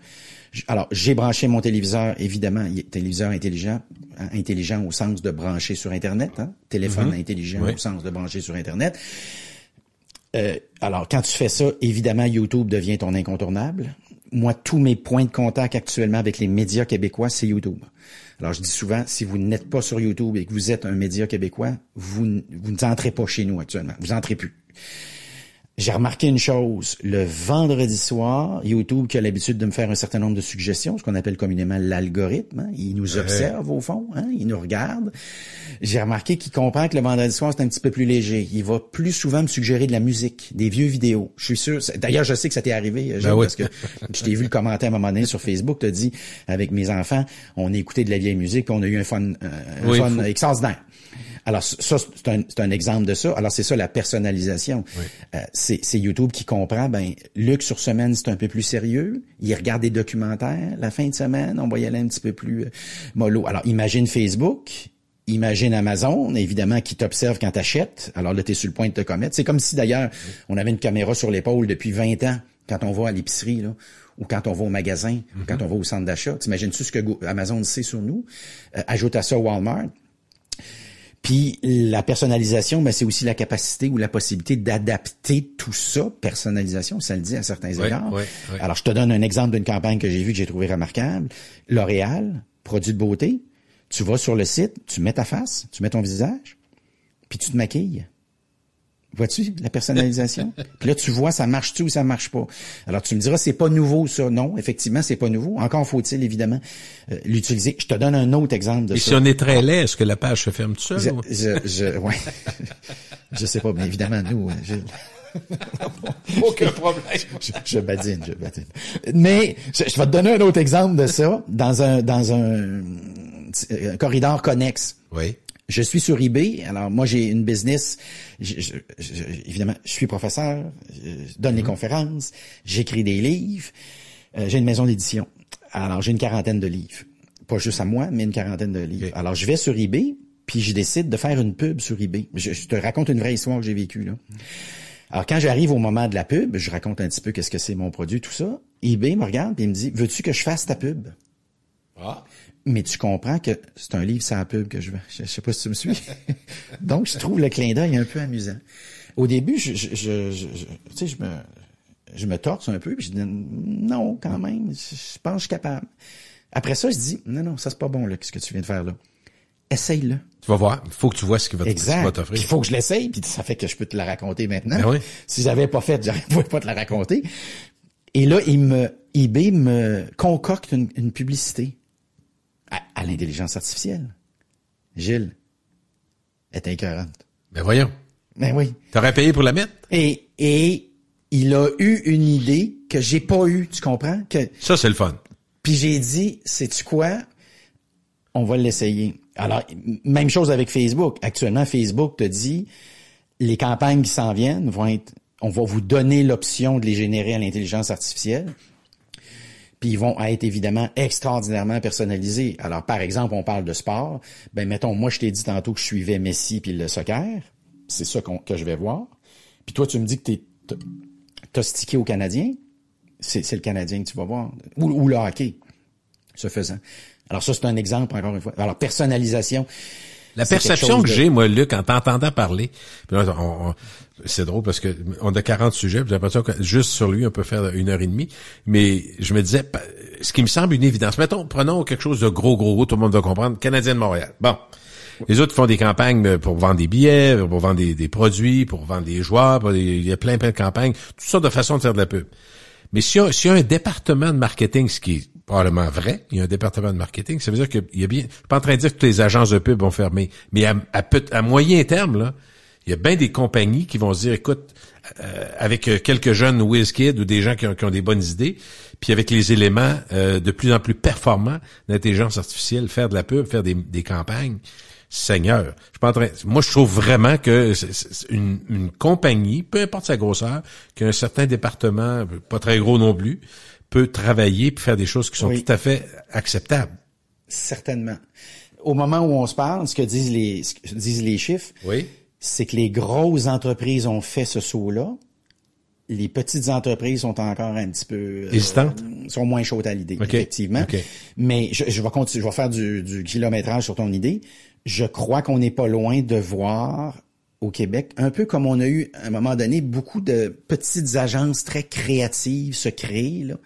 C: Alors, j'ai branché mon téléviseur, évidemment, téléviseur intelligent, intelligent au sens de brancher sur Internet, hein? Téléphone intelligent au sens de brancher sur Internet. Alors, quand tu fais ça, évidemment, YouTube devient ton incontournable. Moi, tous mes points de contact actuellement avec les médias québécois, c'est YouTube. Alors, je dis souvent, si vous n'êtes pas sur YouTube et que vous êtes un média québécois, vous n'entrez pas chez nous actuellement. Vous n'entrez plus. J'ai remarqué une chose, le vendredi soir, YouTube qui a l'habitude de me faire un certain nombre de suggestions, ce qu'on appelle communément l'algorithme, hein, il nous observe au fond, hein, il nous regarde. J'ai remarqué qu'il comprend que le vendredi soir, c'est un petit peu plus léger. Il va plus souvent me suggérer de la musique, des vieux vidéos. Je suis sûr, d'ailleurs, je sais que ça t'est arrivé, Gilles, parce que je t'ai vu le commenter à un moment donné sur Facebook, t'as dit, avec mes enfants, on a écouté de la vieille musique, puis on a eu un fun extraordinaire. Alors, ça, c'est un exemple de ça. Alors, c'est ça, la personnalisation. Oui. C'est YouTube qui comprend, Luc, sur semaine, c'est un peu plus sérieux. Il regarde des documentaires. La fin de semaine, on va y aller un petit peu plus mollo. Alors, imagine Facebook, imagine Amazon, évidemment, qui t'observe quand t'achètes. Alors là, t'es sur le point de te commettre. C'est comme si, d'ailleurs, on avait une caméra sur l'épaule depuis 20 ans quand on va à l'épicerie, là, ou quand on va au magasin, ou quand on va au centre d'achat. T'imagines-tu ce que Amazon sait sur nous? Ajoute à ça Walmart. Puis la personnalisation, c'est aussi la capacité ou la possibilité d'adapter tout ça. Personnalisation, ça le dit à certains égards. Oui. Alors, je te donne un exemple d'une campagne que j'ai vue que j'ai trouvé remarquable. L'Oréal, produit de beauté. Tu vas sur le site, tu mets ta face, tu mets ton visage, puis tu te maquilles. Vois-tu la personnalisation? Puis là, tu vois, ça marche-tu ou ça marche pas. Alors, tu me diras, c'est pas nouveau, ça. Non, effectivement, c'est pas nouveau. Encore faut-il, évidemment, l'utiliser. Je te donne un autre exemple de ça.
B: Et si on est très laid, est-ce que la page se ferme tout seul?
C: Ouais. Je sais pas, mais évidemment, nous,
B: aucun problème.
C: Je badine. Mais, je vais te donner un autre exemple de ça dans un corridor connexe.
B: Oui.
C: Je suis sur eBay. Alors, moi, j'ai une business. Évidemment, je suis professeur, je donne les conférences, j'écris des livres. J'ai une maison d'édition. Alors, j'ai une quarantaine de livres. Pas juste à moi, mais une quarantaine de livres. Okay. Alors, je vais sur eBay, puis je décide de faire une pub sur eBay. Je te raconte une vraie histoire que j'ai vécue, là. Alors, quand j'arrive au moment de la pub, je raconte un petit peu qu'est-ce que c'est mon produit, tout ça. eBay me regarde et il me dit, veux-tu que je fasse ta pub? Ah. Mais tu comprends que c'est un livre sans pub que je veux. Je sais pas si tu me suis. Donc, je trouve le clin d'œil un peu amusant. Au début, je me torse un peu, puis je dis non, quand même, je pense que je suis capable. Après ça, je dis non, ça c'est pas bon, là, ce que tu viens de faire là. Essaye-le.
B: Tu vas voir. Il faut que tu vois ce qu'il va t'offrir.
C: Il faut que je l'essaye, puis ça fait que je peux te la raconter maintenant.
B: Ben oui.
C: Si j'avais pas fait, je pouvais pas te la raconter. Et là, eBay me concocte une publicité. À l'intelligence artificielle. Gilles, elle est écœurante.
B: Ben voyons.
C: Ben oui.
B: T'aurais payé pour la mettre?
C: Et il a eu une idée que j'ai pas eue, tu comprends?
B: Ça, c'est le fun.
C: Puis j'ai dit, sais-tu quoi? On va l'essayer. Alors, même chose avec Facebook. Actuellement, Facebook te dit, les campagnes qui s'en viennent on va vous donner l'option de les générer à l'intelligence artificielle. Puis ils vont être évidemment extraordinairement personnalisés. Alors, par exemple, on parle de sport. Mettons, moi, je t'ai dit tantôt que je suivais Messi puis le soccer. C'est ça que je vais voir. Puis toi, tu me dis que t'as stické au Canadien. C'est le Canadien que tu vas voir. Ou le hockey, ce faisant. Alors ça, c'est un exemple, encore une fois. Alors, personnalisation.
B: La perception que j'ai, moi, Luc, en t'entendant parler, puis là, c'est drôle parce que on a 40 sujets, puis j'ai l'impression que juste sur lui, on peut faire 1h30, mais je me disais, ce qui me semble une évidence, prenons quelque chose de gros, tout le monde va comprendre, Canadien de Montréal. Bon. Les autres font des campagnes pour vendre des billets, pour vendre des produits, pour vendre des joueurs, il y a plein de campagnes, toutes sortes de façons de faire de la pub. Mais s'il y a un département de marketing, ce qui est probablement vrai, il y a un département de marketing, ça veut dire qu'il y a bien, je suis pas en train de dire que toutes les agences de pub vont fermer, mais à moyen terme, là, il y a bien des compagnies qui vont se dire, écoute, avec quelques jeunes WizKids ou des gens qui ont des bonnes idées, puis avec les éléments de plus en plus performants d'intelligence artificielle, faire de la pub, faire des campagnes, Seigneur, je suis pas en train. Moi, je trouve vraiment que c'est une compagnie, peu importe sa grosseur, qui a un certain département, pas très gros non plus, peut travailler puis faire des choses qui sont tout à fait acceptables.
C: Certainement. Au moment où on se parle, ce que disent les chiffres, c'est que les grosses entreprises ont fait ce saut-là. Les petites entreprises sont encore un petit peu
B: hésitantes,
C: sont moins chaudes à l'idée, effectivement. Mais je vais continuer, je vais faire du kilométrage sur ton idée. Je crois qu'on n'est pas loin de voir au Québec, un peu comme on a eu à un moment donné beaucoup de petites agences très créatives se créer, là,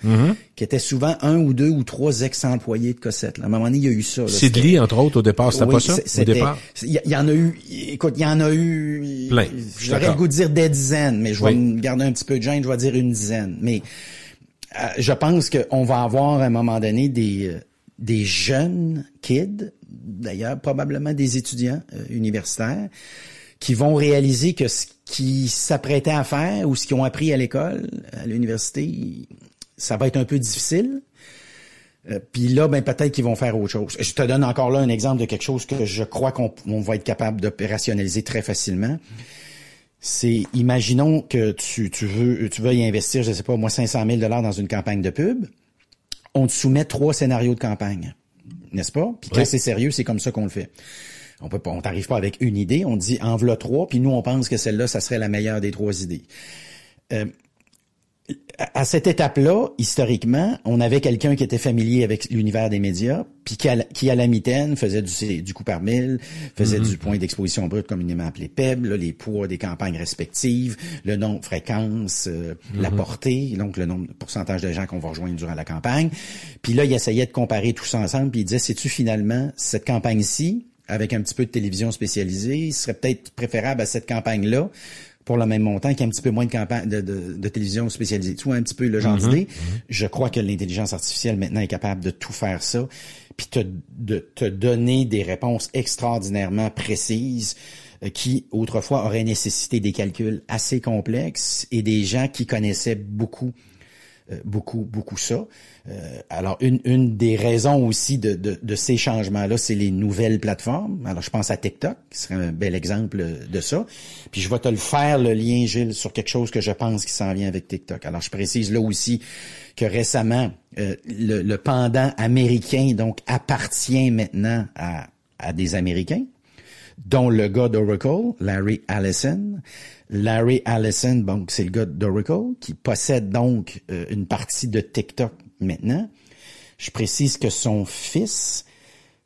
C: qui étaient souvent 1 ou 2 ou 3 ex-employés de Cossette. Là. À un moment donné, il y a eu ça.
B: Sidley, entre autres, au départ, c'était pas ça? Au départ?
C: Il y en a eu, écoute, il y en a eu
B: plein.
C: J'aurais le goût de dire des dizaines, mais je vais me garder un petit peu de gêne, je vais dire une dizaine. Mais je pense qu'on va avoir à un moment donné des jeunes kids, d'ailleurs probablement des étudiants universitaires, qui vont réaliser que ce qu'ils s'apprêtaient à faire ou ce qu'ils ont appris à l'école, à l'université, ça va être un peu difficile. Puis là, ben peut-être qu'ils vont faire autre chose. Je te donne encore là un exemple de quelque chose que je crois qu'on va être capable d'opérationnaliser très facilement. C'est, imaginons que tu veux y investir, je sais pas, moi, 500 000 $ dans une campagne de pub. On te soumet 3 scénarios de campagne, n'est-ce pas? Puis quand c'est sérieux, c'est comme ça qu'on le fait. On t'arrive pas avec une idée, on dit en voilà 3, puis nous on pense que celle-là, ça serait la meilleure des 3 idées. À cette étape-là, historiquement, on avait quelqu'un qui était familier avec l'univers des médias, puis qui à la mitaine faisait du coût par mille, faisait du point d'exposition brute communément appelé PEB, là, les poids des campagnes respectives, le nombre, fréquence, la portée, donc le nombre, pourcentage de gens qu'on va rejoindre durant la campagne. Puis là, il essayait de comparer tout ça ensemble, puis il disait, sais-tu finalement, cette campagne-ci, avec un petit peu de télévision spécialisée, ce serait peut-être préférable à cette campagne-là, pour le même montant, qu'il y ait un petit peu moins de campagne de télévision spécialisée. Tu vois un petit peu le genre d'idée. Je crois que l'intelligence artificielle maintenant est capable de tout faire ça, puis de te donner des réponses extraordinairement précises qui, autrefois, auraient nécessité des calculs assez complexes et des gens qui connaissaient beaucoup ça. Alors, une des raisons aussi de ces changements-là, c'est les nouvelles plateformes. Alors, je pense à TikTok, qui serait un bel exemple de ça. Puis, je vais te le faire, le lien, Gilles, sur quelque chose que je pense qui s'en vient avec TikTok. Alors, je précise là aussi que récemment, le pendant américain, donc, appartient maintenant à des Américains, dont le gars d'Oracle, Larry Ellison. Larry Ellison, donc c'est le gars d'Oracle, qui possède donc une partie de TikTok maintenant. Je précise que son fils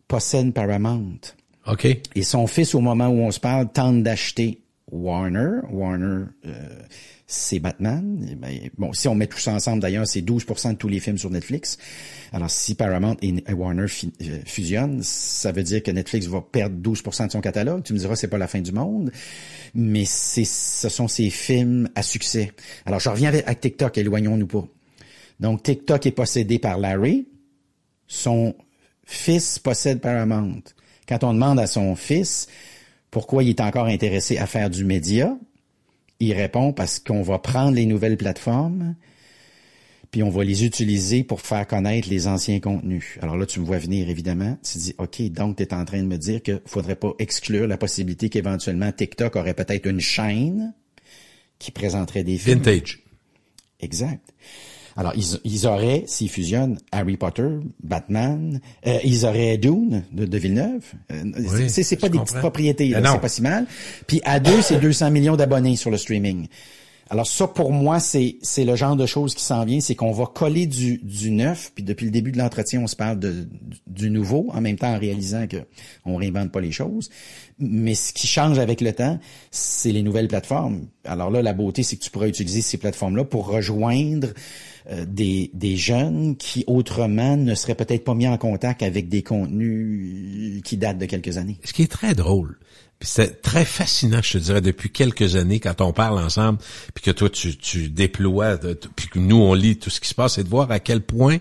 C: possède Paramount.
B: OK.
C: Et son fils, au moment où on se parle, tente d'acheter Warner. Warner, c'est Batman. Bon, si on met tout ça ensemble, d'ailleurs, c'est 12% de tous les films sur Netflix. Alors, si Paramount et Warner fusionnent, ça veut dire que Netflix va perdre 12% de son catalogue. Tu me diras, c'est pas la fin du monde. Mais ce sont ces films à succès. Alors, je reviens avec TikTok, éloignons-nous pas. Donc, TikTok est possédé par Larry. Son fils possède Paramount. Quand on demande à son fils pourquoi il est encore intéressé à faire du média, il répond parce qu'on va prendre les nouvelles plateformes puis on va les utiliser pour faire connaître les anciens contenus. Alors là, tu me vois venir, évidemment. Tu dis, OK, donc tu es en train de me dire qu'il faudrait pas exclure la possibilité qu'éventuellement TikTok aurait peut-être une chaîne qui présenterait des films.
B: Vintage.
C: Exact. Alors, ils auraient, s'ils fusionnent, Harry Potter, Batman, ils auraient Dune de Villeneuve.
B: Oui,
C: c'est pas des petites propriétés, là, c'est pas si mal. Puis à 2, c'est 200 millions d'abonnés sur le streaming. Alors ça, pour moi, c'est le genre de choses qui s'en vient, c'est qu'on va coller du neuf, puis depuis le début de l'entretien, on se parle du nouveau, en même temps en réalisant que on réinvente pas les choses. Mais ce qui change avec le temps, c'est les nouvelles plateformes. Alors là, la beauté, c'est que tu pourras utiliser ces plateformes-là pour rejoindre des jeunes qui, autrement, ne seraient peut-être pas mis en contact avec des contenus qui datent de quelques années.
B: Ce qui est très drôle, puis c'est très fascinant, je te dirais, depuis quelques années, quand on parle ensemble, puis que toi, tu déploies, puis que nous, on lit tout ce qui se passe, c'est de voir à quel point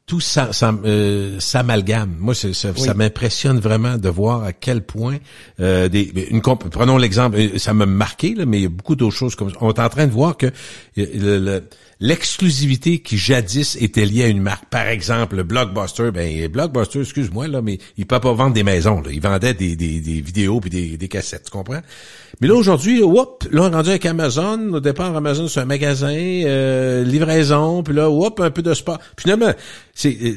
B: tout s'amalgame. Moi, ça m'impressionne vraiment de voir à quel point prenons l'exemple, ça m'a marqué, là, mais il y a beaucoup d'autres choses comme ça. On est en train de voir que l'exclusivité qui jadis était liée à une marque. Par exemple, le Blockbuster, Blockbuster, excuse-moi, là, mais il peut pas vendre des maisons, là. Il vendait des vidéos puis des cassettes, tu comprends? Mais là, aujourd'hui, là, on est rendu avec Amazon. Au départ, Amazon, c'est un magasin, livraison, puis là, un peu de sport. Finalement, c'est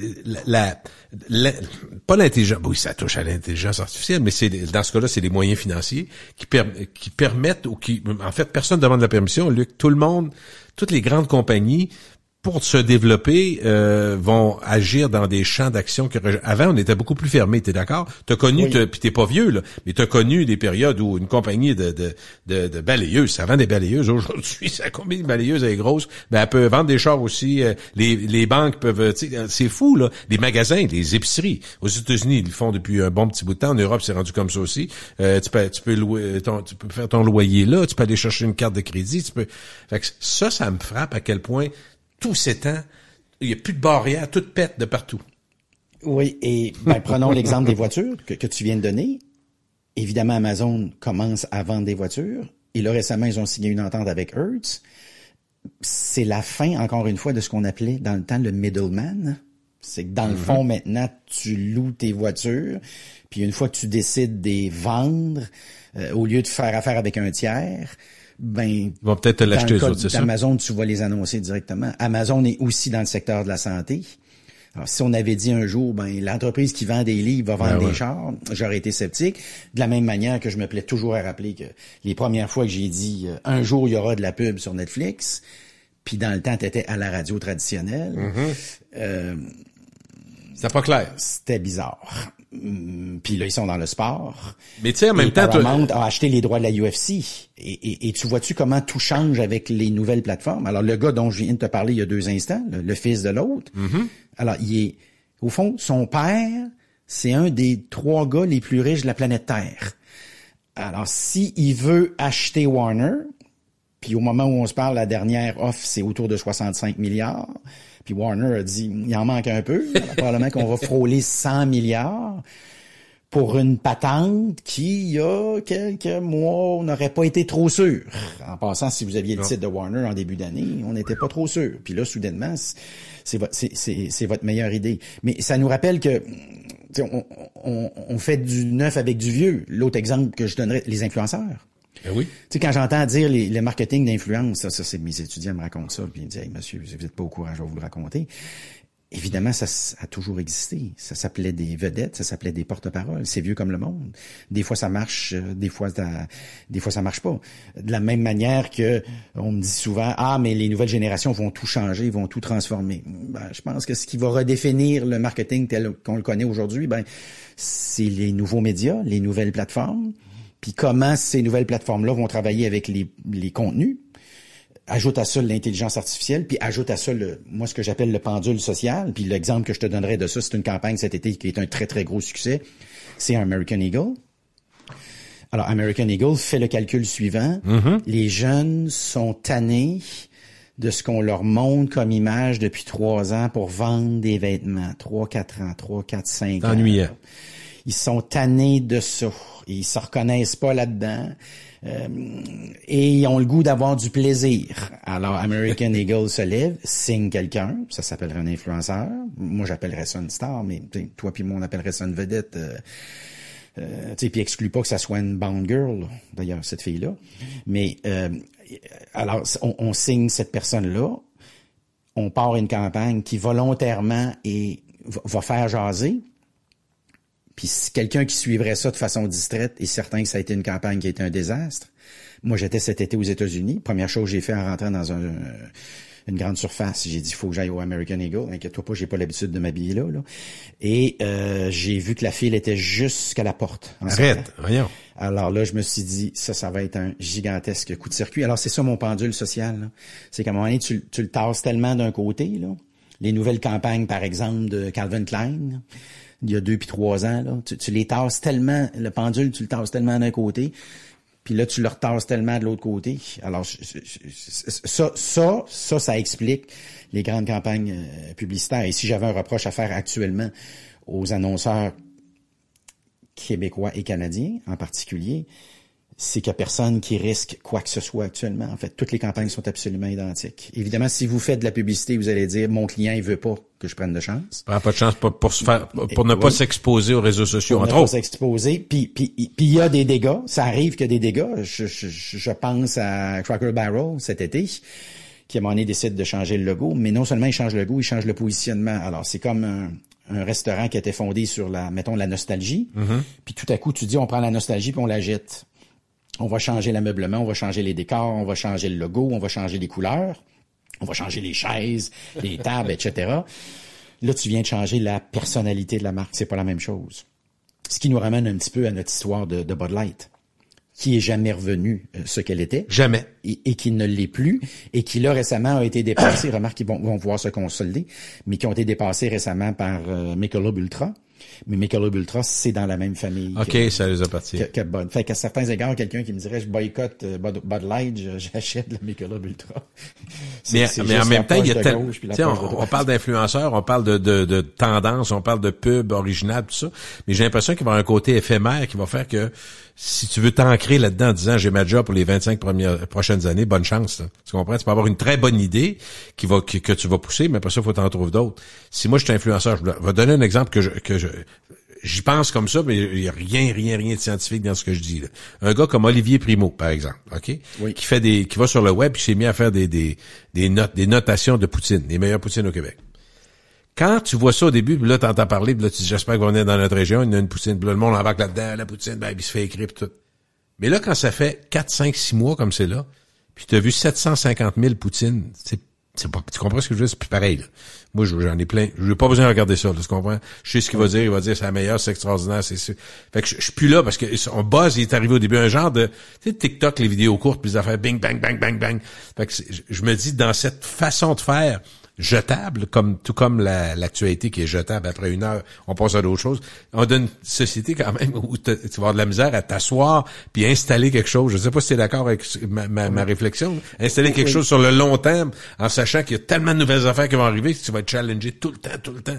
B: pas l'intelligence, oui, ça touche à l'intelligence artificielle, mais c'est dans ce cas-là, c'est les moyens financiers qui permettent ou qui, en fait, personne ne demande la permission. Luc, tout le monde, toutes les grandes compagnies, pour se développer, vont agir dans des champs d'action que avant on était beaucoup plus fermé. T'es d'accord? T'as connu, oui. Puis t'es pas vieux là, mais t'as connu des périodes où une compagnie de balayeuses, ça vend des balayeuses. Aujourd'hui, ça combien de balayeuses elle est grosse, ben elle peut vendre des chars aussi. Les banques peuvent, c'est fou là. Les magasins, les épiceries. Aux États-Unis, ils le font depuis un bon petit bout de temps. En Europe, c'est rendu comme ça aussi. Tu peux louer, tu peux faire ton loyer là. Tu peux aller chercher une carte de crédit. Fait que ça me frappe à quel point tout s'étend, il n'y a plus de barrières, tout pète de partout.
C: Oui, et prenons l'exemple des voitures que tu viens de donner. Évidemment, Amazon commence à vendre des voitures. Et là, récemment, ils ont signé une entente avec Hertz. C'est la fin, encore une fois, de ce qu'on appelait dans le temps le middleman. C'est que dans le fond, maintenant, tu loues tes voitures. Puis une fois que tu décides de les vendre, au lieu de faire affaire avec un tiers, ils
B: vont peut-être te l'acheter eux autres, c'est ça?
C: Amazon, tu vas les annoncer directement. Amazon est aussi dans le secteur de la santé. Alors, si on avait dit un jour, l'entreprise qui vend des livres va vendre des chars, j'aurais été sceptique. De la même manière que je me plais toujours à rappeler que les premières fois que j'ai dit un jour il y aura de la pub sur Netflix, puis dans le temps t'étais à la radio traditionnelle,
B: c'était pas clair.
C: C'était bizarre. Puis là, ils sont dans le sport.
B: Mais tu sais, en même temps,
C: Paramount a acheté les droits de la UFC. Et tu vois-tu comment tout change avec les nouvelles plateformes? Alors, le gars dont je viens de te parler il y a 2 instants, le fils de l'autre, alors, au fond, son père, c'est un des 3 gars les plus riches de la planète Terre. Alors, il veut acheter Warner, puis au moment où on se parle, la dernière offre, c'est autour de 65 milliards. Puis Warner a dit, il en manque un peu. Alors, probablement qu'on va frôler 100 milliards pour une patente qui, il y a quelques mois, n'aurait pas été trop sûr. En passant, si vous aviez le titre de Warner en début d'année, on n'était pas trop sûr. Puis là, soudainement, c'est votre meilleure idée. Mais ça nous rappelle que on fait du neuf avec du vieux. L'autre exemple que je donnerais, les influenceurs.
B: Oui.
C: Tu sais, quand j'entends dire le marketing d'influence, ça c'est mes étudiants me racontent ça, puis ils me disent, hey, monsieur, vous n'êtes pas au courant, je vais vous le raconter. Évidemment, ça a toujours existé. Ça s'appelait des vedettes, ça s'appelait des porte-paroles. C'est vieux comme le monde. Des fois, ça marche, des fois, ça marche pas. De la même manière que on me dit souvent, mais les nouvelles générations vont tout changer, vont tout transformer. Je pense que ce qui va redéfinir le marketing tel qu'on le connaît aujourd'hui, c'est les nouveaux médias, les nouvelles plateformes. Puis comment ces nouvelles plateformes-là vont travailler avec les contenus. Ajoute à ça l'intelligence artificielle, puis ajoute à ça moi ce que j'appelle le pendule social. Puis l'exemple que je te donnerais de ça, c'est une campagne cet été qui est un très, très gros succès. C'est American Eagle. Alors, American Eagle fait le calcul suivant. Les jeunes sont tannés de ce qu'on leur montre comme image depuis 3 ans pour vendre des vêtements. 3, 4 ans, 3, 4, 5 ans.
B: Ennuyant.
C: Ils sont tannés de ça. Ils se reconnaissent pas là-dedans. Et ils ont le goût d'avoir du plaisir. Alors, American Eagle se lève, signe quelqu'un. Ça s'appellerait un influenceur. Moi, j'appellerais ça une star, mais toi puis moi, on appellerait ça une vedette. Puis exclue pas que ça soit une Bond Girl, d'ailleurs, cette fille-là. Mais alors, on signe cette personne-là. On part une campagne qui volontairement va faire jaser. Puis quelqu'un qui suivrait ça de façon distraite est certain que ça a été une campagne qui a été un désastre. Moi, j'étais cet été aux États-Unis. Première chose que j'ai fait en rentrant dans une grande surface, j'ai dit, il faut que j'aille au American Eagle. Inquiète-toi pas, j'ai pas l'habitude de m'habiller là. Et j'ai vu que la file était jusqu'à la porte.
B: Arrête, rien.
C: Alors là, je me suis dit, ça va être un gigantesque coup de circuit. Alors, c'est ça mon pendule social, là. C'est qu'à un moment donné, tu le tasses tellement d'un côté, là. Les nouvelles campagnes, par exemple, de Calvin Klein, il y a 2 puis 3 ans, là, tu les tasses tellement, le pendule, tu le tasses tellement d'un côté, puis là, tu le retasses tellement de l'autre côté. Alors, ça explique les grandes campagnes publicitaires. Et si j'avais un reproche à faire actuellement aux annonceurs québécois et canadiens, en particulier, c'est qu'il n'y a personne qui risque quoi que ce soit actuellement. En fait, toutes les campagnes sont absolument identiques. Évidemment, si vous faites de la publicité, vous allez dire, mon client, il veut pas que je prenne de chance.
B: Prends pas de chance pour ne pas s'exposer aux réseaux sociaux, entre autres.
C: Pour ne pas s'exposer. Puis il y a des dégâts. Ça arrive qu'il y a des dégâts. Je pense à Cracker Barrel cet été, qui à un moment donné décide de changer le logo, mais non seulement il change le logo, il change le positionnement. Alors, c'est comme un restaurant qui a été fondé sur la nostalgie. Puis tout à coup, tu dis, on prend la nostalgie puis on la jette. On va changer l'ameublement, on va changer les décors, on va changer le logo, on va changer les couleurs, on va changer les chaises, les tables, etc. Là, tu viens de changer la personnalité de la marque. C'est pas la même chose. Ce qui nous ramène un petit peu à notre histoire de Bud Light, qui est jamais revenue ce qu'elle était.
B: Jamais.
C: Et qui ne l'est plus, et qui là récemment a été dépassée. Remarque qu'ils vont pouvoir se consolider, mais qui ont été dépassés récemment par Michelob Ultra. Mais Michelob Ultra, c'est dans la même famille.
B: OK, ça les a partis.
C: Que Bud. Fait qu'à certains égards, quelqu'un qui me dirait, je boycotte Bud Light, j'achète le Michelob Ultra.
B: Mais en même temps, il y a tellement, on parle d'influenceurs, on parle de tendances, on parle de pub originale, tout ça. Mais j'ai l'impression qu'il va y avoir un côté éphémère qui va faire que si tu veux t'ancrer là-dedans en disant j'ai ma job pour les 25 prochaines années, bonne chance. Là. Tu comprends? Tu peux avoir une très bonne idée que tu vas pousser, mais après ça, il faut t'en trouver d'autres. Si moi je suis influenceur, je vais donner un exemple que j'y pense comme ça, mais il y a rien de scientifique dans ce que je dis là. Un gars comme Olivier Primo, par exemple, OK? Oui. Qui va sur le web, qui s'est mis à faire des notations de poutine, les meilleures poutines au Québec. Quand tu vois ça au début, puis là, t'entends parler, puis là, tu dis, j'espère qu'on est dans notre région, il y a une poutine, puis là, le monde embarque là-dedans, la poutine, ben, il se fait écrire, pis tout. Mais là, quand ça fait 4, 5, 6 mois comme c'est là, puis t'as vu 750 000 poutines, c'est pas, tu comprends ce que je veux dire? C'est plus pareil, là. Moi, j'en ai plein. Je n'ai pas besoin de regarder ça, là, tu comprends? Je sais ce qu'il va dire. Il va dire, c'est la meilleure, c'est extraordinaire, c'est sûr. Fait que je suis plus là parce que on buzz, il est arrivé au début un genre de, tu sais, TikTok, les vidéos courtes, puis les affaires bing, bang, bang, bang, bang. Fait que je me dis, dans cette façon de faire, jetable, tout comme l'actualité qui est jetable après une heure, on passe à d'autres choses. On a une société quand même où tu vas avoir de la misère à t'asseoir puis installer quelque chose. Je sais pas si tu es d'accord avec ma réflexion. Installer quelque chose sur le long terme en sachant qu'il y a tellement de nouvelles affaires qui vont arriver que tu vas être challengé tout le temps.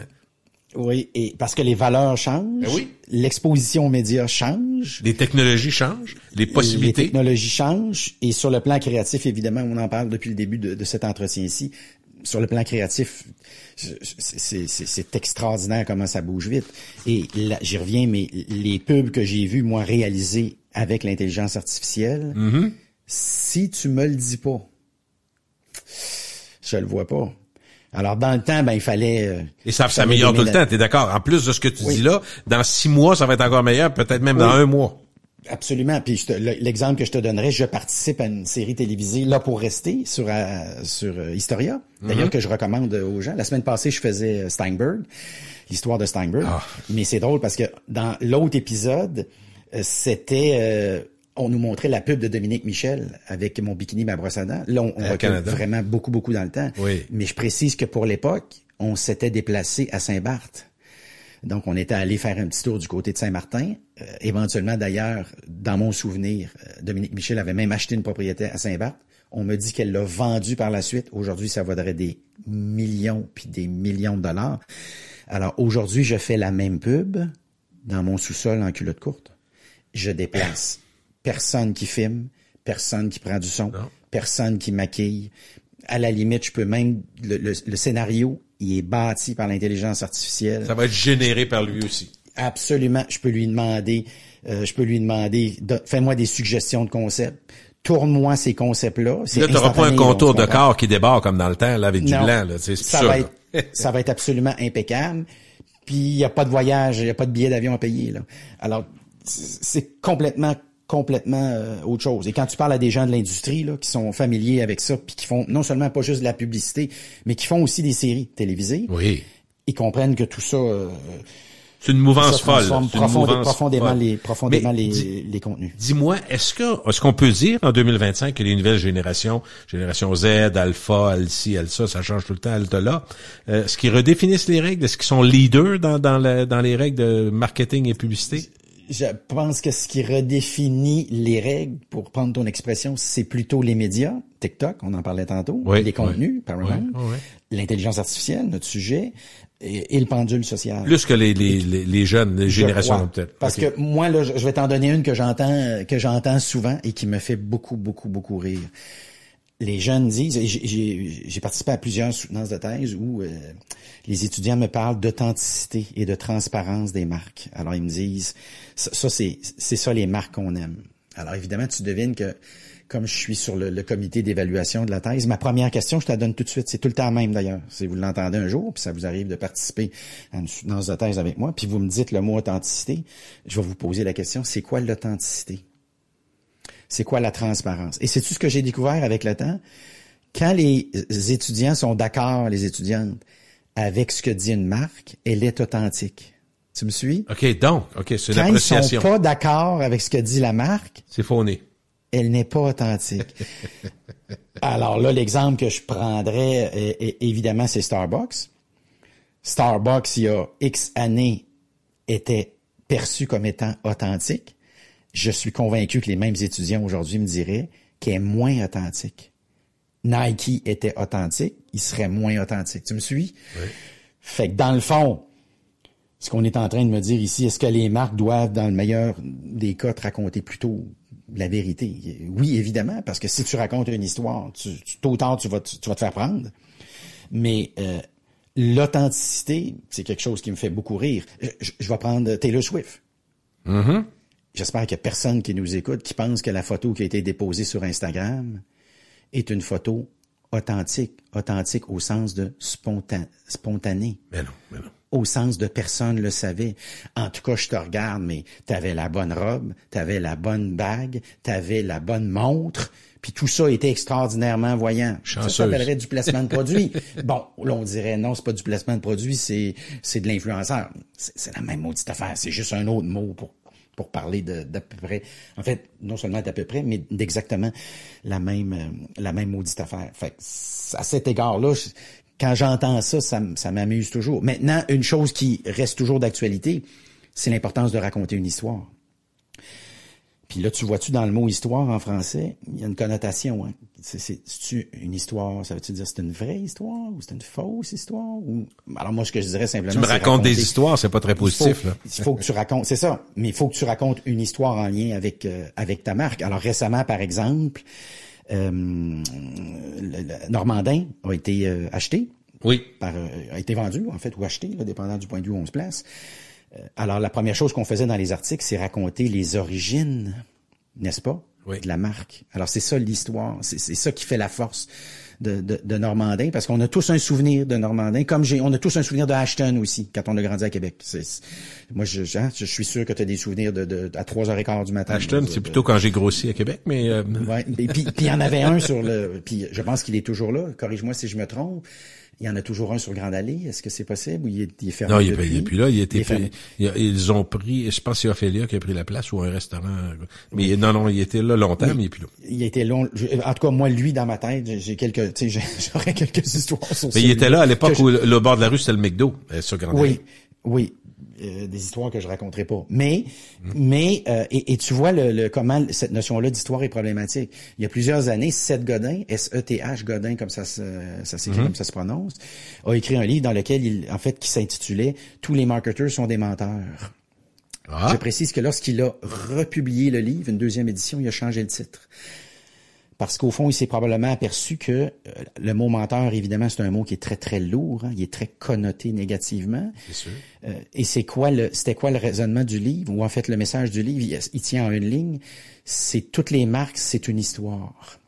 C: Oui, et parce que les valeurs changent, l'exposition aux médias change.
B: Les technologies changent, les possibilités.
C: Les technologies changent, et sur le plan créatif, évidemment, on en parle depuis le début de cet entretien-ci. Sur le plan créatif, c'est extraordinaire comment ça bouge vite. Et là, j'y reviens, mais les pubs que j'ai vus, moi, réalisés avec l'intelligence artificielle, si tu me le dis pas, je le vois pas. Alors, dans le temps, il fallait...
B: Et ça s'améliore tout le temps, t'es d'accord? En plus de ce que tu dis là, dans 6 mois, ça va être encore meilleur, peut-être même dans 1 mois.
C: Absolument. Puis l'exemple que je te donnerais, je participe à une série télévisée Là pour rester sur Historia, d'ailleurs que je recommande aux gens. La semaine passée, je faisais Steinberg, l'histoire de Steinberg. Mais c'est drôle parce que dans l'autre épisode, c'était on nous montrait la pub de Dominique Michel avec Mon bikini, ma brosse à dents. Là, on recule vraiment beaucoup dans le temps. Oui. Mais je précise que pour l'époque, on s'était déplacé à Saint-Barth. Donc, on était allé faire un petit tour du côté de Saint-Martin. Éventuellement, d'ailleurs, dans mon souvenir, Dominique Michel avait même acheté une propriété à Saint-Barth. On me dit qu'elle l'a vendue par la suite. Aujourd'hui, ça vaudrait des millions puis des millions de dollars. Alors, aujourd'hui, je fais la même pub dans mon sous-sol en culotte courte. Je déplace. Personne qui filme, personne qui prend du son, personne qui maquille. À la limite, je peux même... Le scénario, il est bâti par l'intelligence artificielle.
B: Ça va être généré par lui aussi.
C: Absolument. Je peux lui demander, fais-moi des suggestions de concepts. Tourne-moi ces concepts-là.
B: Là, t'auras pas un contour de corps qui débarque comme dans le temps, là, avec du blanc, là. C'est
C: ça va être absolument impeccable. Puis, il n'y a pas de voyage, il n'y a pas de billet d'avion à payer, là. Alors, c'est complètement autre chose. Et quand tu parles à des gens de l'industrie là qui sont familiers avec ça, puis qui font non seulement pas juste de la publicité, mais qui font aussi des séries télévisées, ils comprennent que tout ça
B: c'est une mouvance folle.
C: Profondément les contenus.
B: Dis-moi, est-ce qu'on peut dire en 2025 que les nouvelles génération Z, Alpha, Alci, Alsa, ça change tout le temps, Alta là, est-ce qu'ils redéfinissent les règles? Est-ce qu'ils sont leaders dans les règles de marketing et publicité?
C: Je pense que ce qui redéfinit les règles, pour prendre ton expression, c'est plutôt les médias, TikTok, on en parlait tantôt, les contenus, Paramount, l'intelligence artificielle, notre sujet, et le pendule social.
B: Plus que les jeunes, les générations peut-être.
C: Parce que moi, là, je vais t'en donner une que j'entends souvent et qui me fait beaucoup rire. Les jeunes disent, et j'ai participé à plusieurs soutenances de thèse où les étudiants me parlent d'authenticité et de transparence des marques. Alors ils me disent, ça c'est ça les marques qu'on aime. Alors évidemment, tu devines que comme je suis sur le comité d'évaluation de la thèse, ma première question, je te la donne tout de suite, c'est tout le temps même d'ailleurs. Si vous l'entendez un jour, puis ça vous arrive de participer à une soutenance de thèse avec moi, puis vous me dites le mot authenticité, je vais vous poser la question, c'est quoi l'authenticité? C'est quoi la transparence? Et c'est-tu ce que j'ai découvert avec le temps? Quand les étudiants sont d'accord, les étudiantes, avec ce que dit une marque, elle est authentique. Tu me suis?
B: OK, c'est une appréciation.
C: Quand ils sont pas d'accord avec ce que dit la marque,
B: c'est fauné.
C: Elle n'est pas authentique. Alors là, l'exemple que je prendrais, évidemment, c'est Starbucks. Starbucks, il y a X années, était perçu comme étant authentique. Je suis convaincu que les mêmes étudiants aujourd'hui me diraient qu'elle est moins authentique. Nike était authentique, il serait moins authentique. Tu me suis?
B: Oui.
C: Fait que dans le fond, ce qu'on est en train de me dire ici, est-ce que les marques doivent, dans le meilleur des cas, te raconter plutôt la vérité? Oui, évidemment, parce que si tu racontes une histoire, tôt ou tard, tu vas te faire prendre. Mais l'authenticité, c'est quelque chose qui me fait beaucoup rire. Je vais prendre Taylor Swift.
B: Mm-hmm.
C: J'espère qu'il n'y a personne qui nous écoute qui pense que la photo qui a été déposée sur Instagram est une photo authentique au sens de spontané.
B: Mais non.
C: Au sens de personne le savait. En tout cas, je te regarde, mais t'avais la bonne robe, t'avais la bonne bague, t'avais la bonne montre, puis tout ça était extraordinairement voyant.
B: Chanceuse.
C: Ça s'appellerait du placement de produit. Bon, là, on dirait non, c'est pas du placement de produit, c'est de l'influenceur. C'est la même maudite affaire. C'est juste un autre mot pour parler d'à peu près, en fait, non seulement d'à peu près, mais d'exactement la même maudite affaire. Fait que, à cet égard-là, quand j'entends ça, ça m'amuse toujours. Maintenant, une chose qui reste toujours d'actualité, c'est l'importance de raconter une histoire. Puis là, tu vois-tu dans le mot histoire en français, il y a une connotation. Hein? C'est-tu une histoire, ça veut-tu dire c'est une vraie histoire ou c'est une fausse histoire? Ou... Alors moi, ce que je dirais simplement,
B: tu me racontes des histoires, c'est pas très positif.
C: Il faut que tu racontes, c'est ça, mais il faut que tu racontes une histoire en lien avec ta marque. Alors récemment, par exemple, Normandin a été acheté.
B: Oui.
C: A été vendu, en fait, ou acheté, là, dépendant du point de vue où on se place. Alors, la première chose qu'on faisait dans les articles, c'est raconter les origines, n'est-ce pas,
B: oui,
C: de la marque. Alors, c'est ça l'histoire. C'est ça qui fait la force de Normandin, parce qu'on a tous un souvenir de Normandin, comme on a tous un souvenir de Ashton aussi, quand on a grandi à Québec. Moi, je suis sûr que tu as des souvenirs à 3h15 du matin.
B: Ashton, c'est plutôt quand j'ai grossi à Québec, mais...
C: Ouais, et puis il y en avait un puis je pense qu'il est toujours là, corrige-moi si je me trompe. Il y en a toujours un sur Grande Allée. Est-ce que c'est possible ou il est fermé?
B: Non, il est plus là. Ils ont pris, je pense que c'est Ophélia qui a pris la place ou un restaurant. Mais non, il était là longtemps, mais il est plus là.
C: Il a été long. En tout cas, moi, lui, dans ma tête, j'aurais quelques histoires sur ça.
B: Mais il était là à l'époque où le bord de la rue, c'était le McDo, sur Grande Allée.
C: Oui. Des histoires que je raconterai pas. Mais tu vois comment cette notion-là d'histoire est problématique. Il y a plusieurs années, Seth Godin, S-E-T-H Godin, comme ça s'écrit, comme ça se prononce, a écrit un livre dans lequel qui s'intitulait Tous les marketeurs sont des menteurs. Ah. Je précise que lorsqu'il a republié le livre, une deuxième édition, il a changé le titre. Parce qu'au fond, il s'est probablement aperçu que le mot menteur, évidemment, c'est un mot qui est très, très lourd. Hein, il est très connoté négativement.
B: C'est sûr.
C: Et c'était quoi le raisonnement du livre? Ou en fait, le message du livre, il tient en une ligne. C'est toutes les marques, c'est une histoire.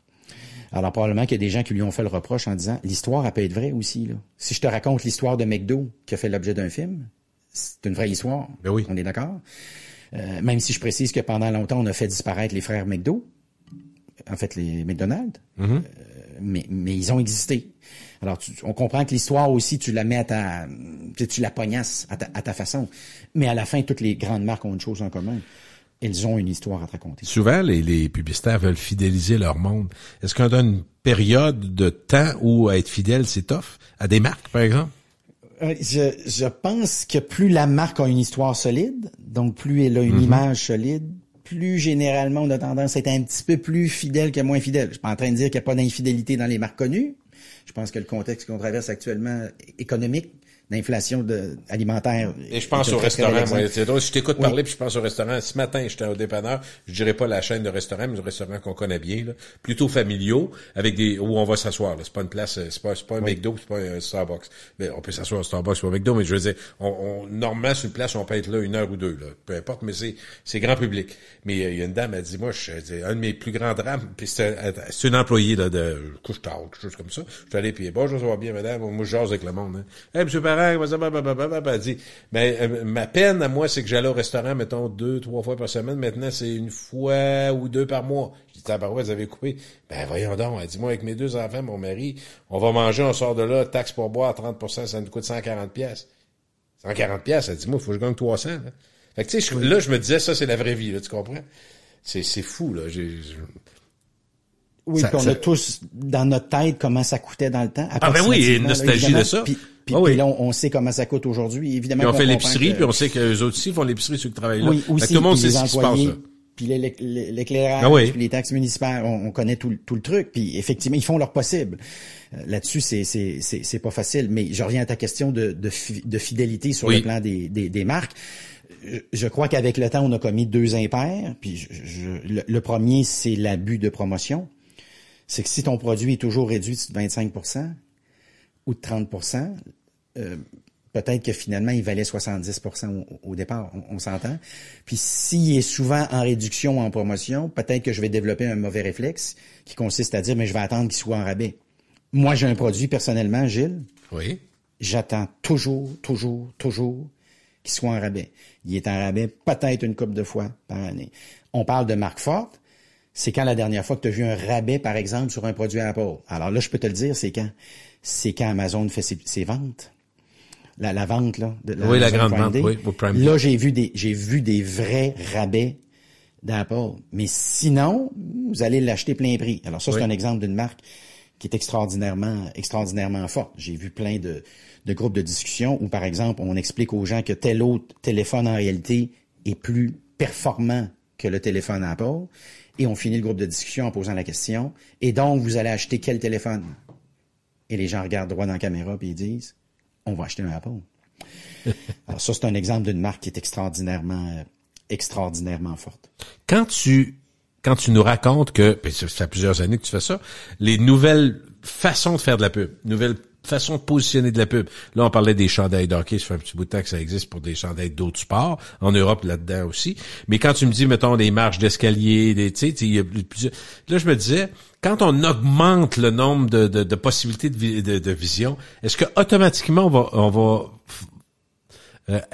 C: Alors, probablement qu'il y a des gens qui lui ont fait le reproche en disant, l'histoire, elle peut être vraie aussi, là. Si je te raconte l'histoire de McDo, qui a fait l'objet d'un film, c'est une vraie histoire.
B: Ben oui.
C: On est d'accord? Même si je précise que pendant longtemps, on a fait disparaître les frères McDo. En fait, les McDonald's, mais ils ont existé. Alors, on comprend que l'histoire aussi, tu la mets tu la pognasses à ta façon. Mais à la fin, toutes les grandes marques ont une chose en commun. Elles ont une histoire à te raconter.
B: Souvent, les publicitaires veulent fidéliser leur monde. Est-ce qu'on donne une période de temps où être fidèle, c'est tough? À des marques, par exemple?
C: Je pense que plus la marque a une histoire solide, donc plus elle a une image solide, plus généralement, on a tendance à être un petit peu plus fidèle que moins fidèle. Je suis pas en train de dire qu'il n'y a pas d'infidélité dans les marques connues. Je pense que le contexte qu'on traverse actuellement économique d'inflation alimentaire.
B: Et je pense au restaurant, moi. C'est drôle, si je t'écoute parler, puis je pense au restaurant. Ce matin, j'étais au dépanneur. Je dirais pas la chaîne de restaurants, mais le restaurant qu'on connaît bien, là. Plutôt familiaux, avec où on va s'asseoir, là. C'est pas une place, c'est pas un McDo, c'est pas un Starbucks. Mais on peut s'asseoir au Starbucks ou au McDo, mais je veux dire, normalement, sur une place, on peut être là 1 heure ou 2, là. Peu importe, mais c'est grand public. Mais il y a une dame, elle dit, moi, c'est un de mes plus grands drames, puis c'est une employée, là, de couche-tard, quelque chose comme ça. Je suis allé, puis bonjour, ça va bien, madame. Moi, je jase avec le monde, hein. Hey, monsieur Parent, elle dit, ben, ma peine à moi, c'est que j'allais au restaurant, mettons, 2-3 fois par semaine. Maintenant, c'est 1 fois ou 2 par mois. Je dis, tabarouette, vous avez coupé. Ben, voyons donc. Elle dit, moi, avec mes 2 enfants, mon mari, on va manger, on sort de là, taxe pour boire, 30%, ça nous coûte 140 pièces. 140 pièces, elle dit, moi, il faut que je gagne 300, là. Fait que, tu sais, là, je me disais, ça, c'est la vraie vie, là, tu comprends? C'est fou, là.
C: Oui, puis on a tous dans notre tête comment ça coûtait dans le temps.
B: Ah ben oui, il y a une nostalgie de ça.
C: Puis là, on sait comment ça coûte aujourd'hui. Évidemment,
B: puis on fait l'épicerie, puis on sait que les autres aussi font l'épicerie, ceux qui travaillent là.
C: Oui, aussi,
B: tout le monde sait ce qui se passe, là.
C: Puis l'éclairage, puis les taxes municipales, on connaît tout le truc. Puis effectivement, ils font leur possible. Là-dessus, c'est pas facile. Mais je reviens à ta question de fidélité sur le plan des marques. Je crois qu'avec le temps, on a commis 2 impairs. Puis le premier, c'est l'abus de promotion. C'est que si ton produit est toujours réduit de 25% ou de 30%, peut-être que finalement, il valait 70% au départ, on s'entend. Puis s'il est souvent en réduction ou en promotion, peut-être que je vais développer un mauvais réflexe qui consiste à dire, mais je vais attendre qu'il soit en rabais. Moi, j'ai un produit, personnellement, Gilles.
B: Oui.
C: J'attends toujours qu'il soit en rabais. Il est en rabais peut-être une couple de fois par année. On parle de marque forte. C'est quand la dernière fois que tu as vu un rabais, par exemple, sur un produit Apple? Alors là, je peux te le dire, c'est quand? C'est quand Amazon fait ses ventes. La vente, là.
B: Oui, la grande vente, oui, au Prime Day.
C: Là, j'ai vu des vrais rabais d'Apple. Mais sinon, vous allez l'acheter plein prix. Alors ça, c'est un exemple d'une marque qui est extraordinairement forte. J'ai vu plein de groupes de discussion où, par exemple, on explique aux gens que tel autre téléphone, en réalité, est plus performant que le téléphone Apple. Et on finit le groupe de discussion en posant la question. Et donc, vous allez acheter quel téléphone? Et les gens regardent droit dans la caméra et ils disent, on va acheter un Apple. Alors ça, c'est un exemple d'une marque qui est extraordinairement forte.
B: Quand tu nous racontes que, ça fait plusieurs années que tu fais ça, les nouvelles façons de faire de la pub, nouvelles façons de positionner de la pub. Là, on parlait des chandails d'hockey, ça fait un petit bout de temps que ça existe pour des chandails d'autres sports, en Europe là-dedans aussi. Mais quand tu me dis, mettons, des marches d'escalier, tu sais, il y a plusieurs... Là, je me disais, quand on augmente le nombre de possibilités de vision, est-ce que automatiquement on va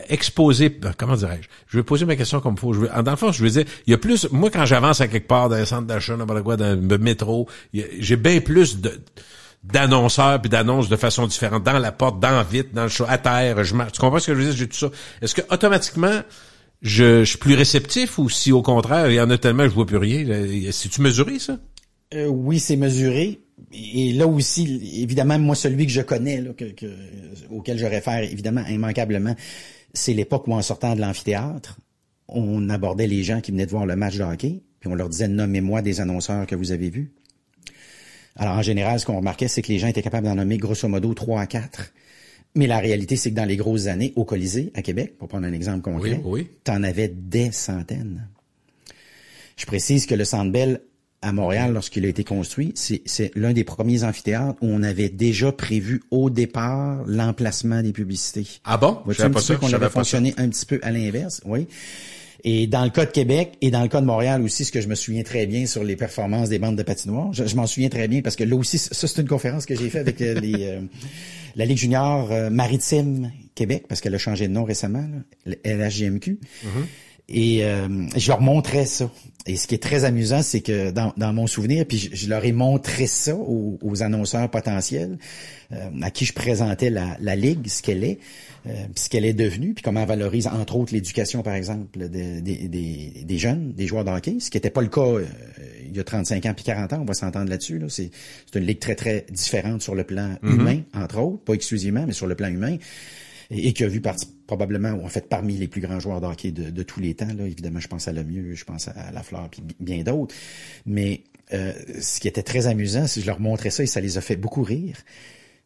B: exposer, comment dirais-je? Je vais poser ma question comme il faut. Dans le fond, je veux dire, il y a plus, moi, quand j'avance à quelque part dans un centre d'achat, n'importe quoi, dans le métro, j'ai bien plus d'annonceurs puis d'annonces de façon différente, dans la porte, dans vite, dans le show, à terre, je marche. Tu comprends ce que je veux dire? J'ai tout ça. Est-ce que automatiquement, je suis plus réceptif ou si au contraire, il y en a tellement que je vois plus rien? C'est-tu mesuré, ça?
C: Oui, c'est mesuré. Et là aussi, évidemment, moi, celui que je connais, là, auquel je réfère, évidemment, immanquablement, c'est l'époque où, en sortant de l'amphithéâtre, on abordait les gens qui venaient de voir le match de hockey, puis on leur disait, nommez-moi des annonceurs que vous avez vus. Alors, en général, ce qu'on remarquait, c'est que les gens étaient capables d'en nommer grosso modo 3 à 4. Mais la réalité, c'est que dans les grosses années, au Colisée, à Québec, pour prendre un exemple concret, t'en avais des centaines. Je précise que le Centre Bell, à Montréal, lorsqu'il a été construit, c'est l'un des premiers amphithéâtres où on avait déjà prévu au départ l'emplacement des publicités.
B: Ah bon?
C: Je savais pas ça. Qu'on avait fonctionné un petit peu à l'inverse, oui. Et dans le cas de Québec et dans le cas de Montréal aussi, ce que je me souviens très bien sur les performances des bandes de patinoire, je m'en souviens très bien parce que là aussi, ça c'est une conférence que j'ai faite avec la Ligue junior maritime Québec, parce qu'elle a changé de nom récemment, là, LHJMQ. Et je leur montrais ça. Et ce qui est très amusant, c'est que dans mon souvenir, puis je leur ai montré ça aux annonceurs potentiels, à qui je présentais la Ligue, ce qu'elle est, ce qu'elle est devenue, puis comment elle valorise, entre autres, l'éducation, par exemple, des jeunes, des joueurs de hockey, ce qui n'était pas le cas il y a 35 ans puis 40 ans, on va s'entendre là-dessus. Là. C'est une Ligue très, très différente sur le plan humain, entre autres, pas exclusivement, mais sur le plan humain. Et qui a vu probablement, en fait, parmi les plus grands joueurs de hockey de tous les temps, là, évidemment, je pense à Lemieux, je pense à Lafleur, puis bien d'autres. Mais ce qui était très amusant, c'est que je leur montrais ça et ça les a fait beaucoup rire.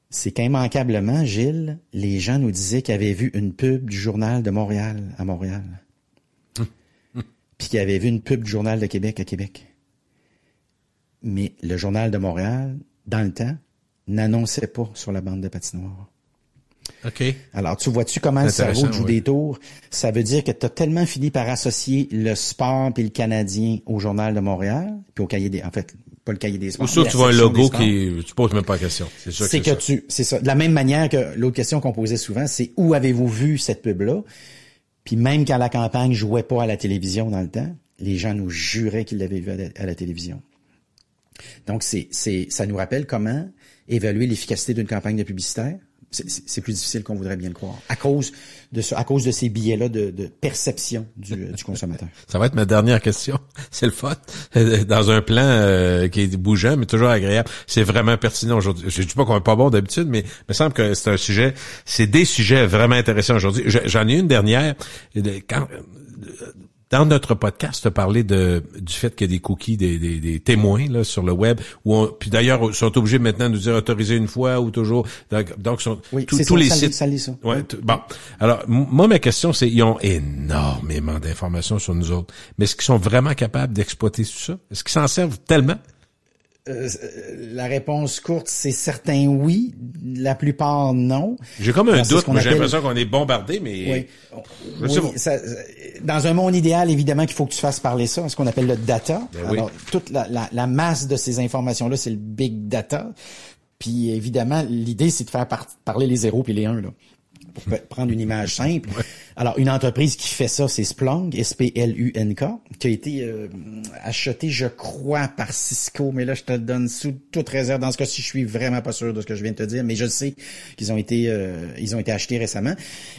C: c'est qu'immanquablement, Gilles, les gens nous disaient qu'ils avaient vu une pub du Journal de Montréal à Montréal. Puis qu'ils avaient vu une pub du Journal de Québec à Québec. Mais le Journal de Montréal, dans le temps, n'annonçait pas sur la bande de patinoire.
B: OK.
C: Alors, tu vois-tu comment le cerveau joue des tours? Ça veut dire que tu as tellement fini par associer le sport puis le Canadien au Journal de Montréal, puis au cahier des... En fait, pas le cahier des sports.
B: Ou ça, tu vois un logo tu poses même pas la question. C'est sûr que
C: c'est ça. De la même manière que l'autre question qu'on posait souvent, c'est où avez-vous vu cette pub-là? Puis même quand la campagne jouait pas à la télévision dans le temps, les gens nous juraient qu'ils l'avaient vu à la télévision. Donc, ça nous rappelle comment évaluer l'efficacité d'une campagne de publicitaire. C'est plus difficile qu'on voudrait bien le croire. À cause de ces billets-là de perception du consommateur.
B: Ça va être ma dernière question. C'est le fun. Dans un plan qui est bougeant, mais toujours agréable. C'est vraiment pertinent aujourd'hui. Je dis pas qu'on est pas bon d'habitude, mais il me semble que c'est des sujets vraiment intéressants aujourd'hui. J'en ai une dernière. Dans notre podcast, tu as parlé du fait qu'il y a des cookies, des témoins là sur le web, puis d'ailleurs ils sont obligés maintenant de nous dire autoriser une fois ou toujours. Donc tous les sites.
C: Ça lit ça.
B: Ouais. Bon, alors moi ma question c'est, ils ont énormément d'informations sur nous autres, mais est-ce qu'ils sont vraiment capables d'exploiter tout ça? Est-ce qu'ils s'en servent tellement?
C: La réponse courte, c'est certain oui. La plupart, non.
B: J'ai comme un doute. J'ai l'impression qu'on est bombardé, mais...
C: Oui. Dans un monde idéal, évidemment qu'il faut que tu fasses parler ça, ce qu'on appelle le data. Alors, toute la masse de ces informations-là, c'est le big data. Puis, évidemment, l'idée, c'est de faire parler les 0 puis les 1, là. Pour prendre une image simple. Ouais. Alors, une entreprise qui fait ça, c'est Splunk, S-P-L-U-N-K, qui a été achetée, je crois, par Cisco, mais là, je te le donne sous toute réserve. Dans ce cas-ci, je suis vraiment pas sûr de ce que je viens de te dire, mais je sais qu'ils ont été achetés récemment.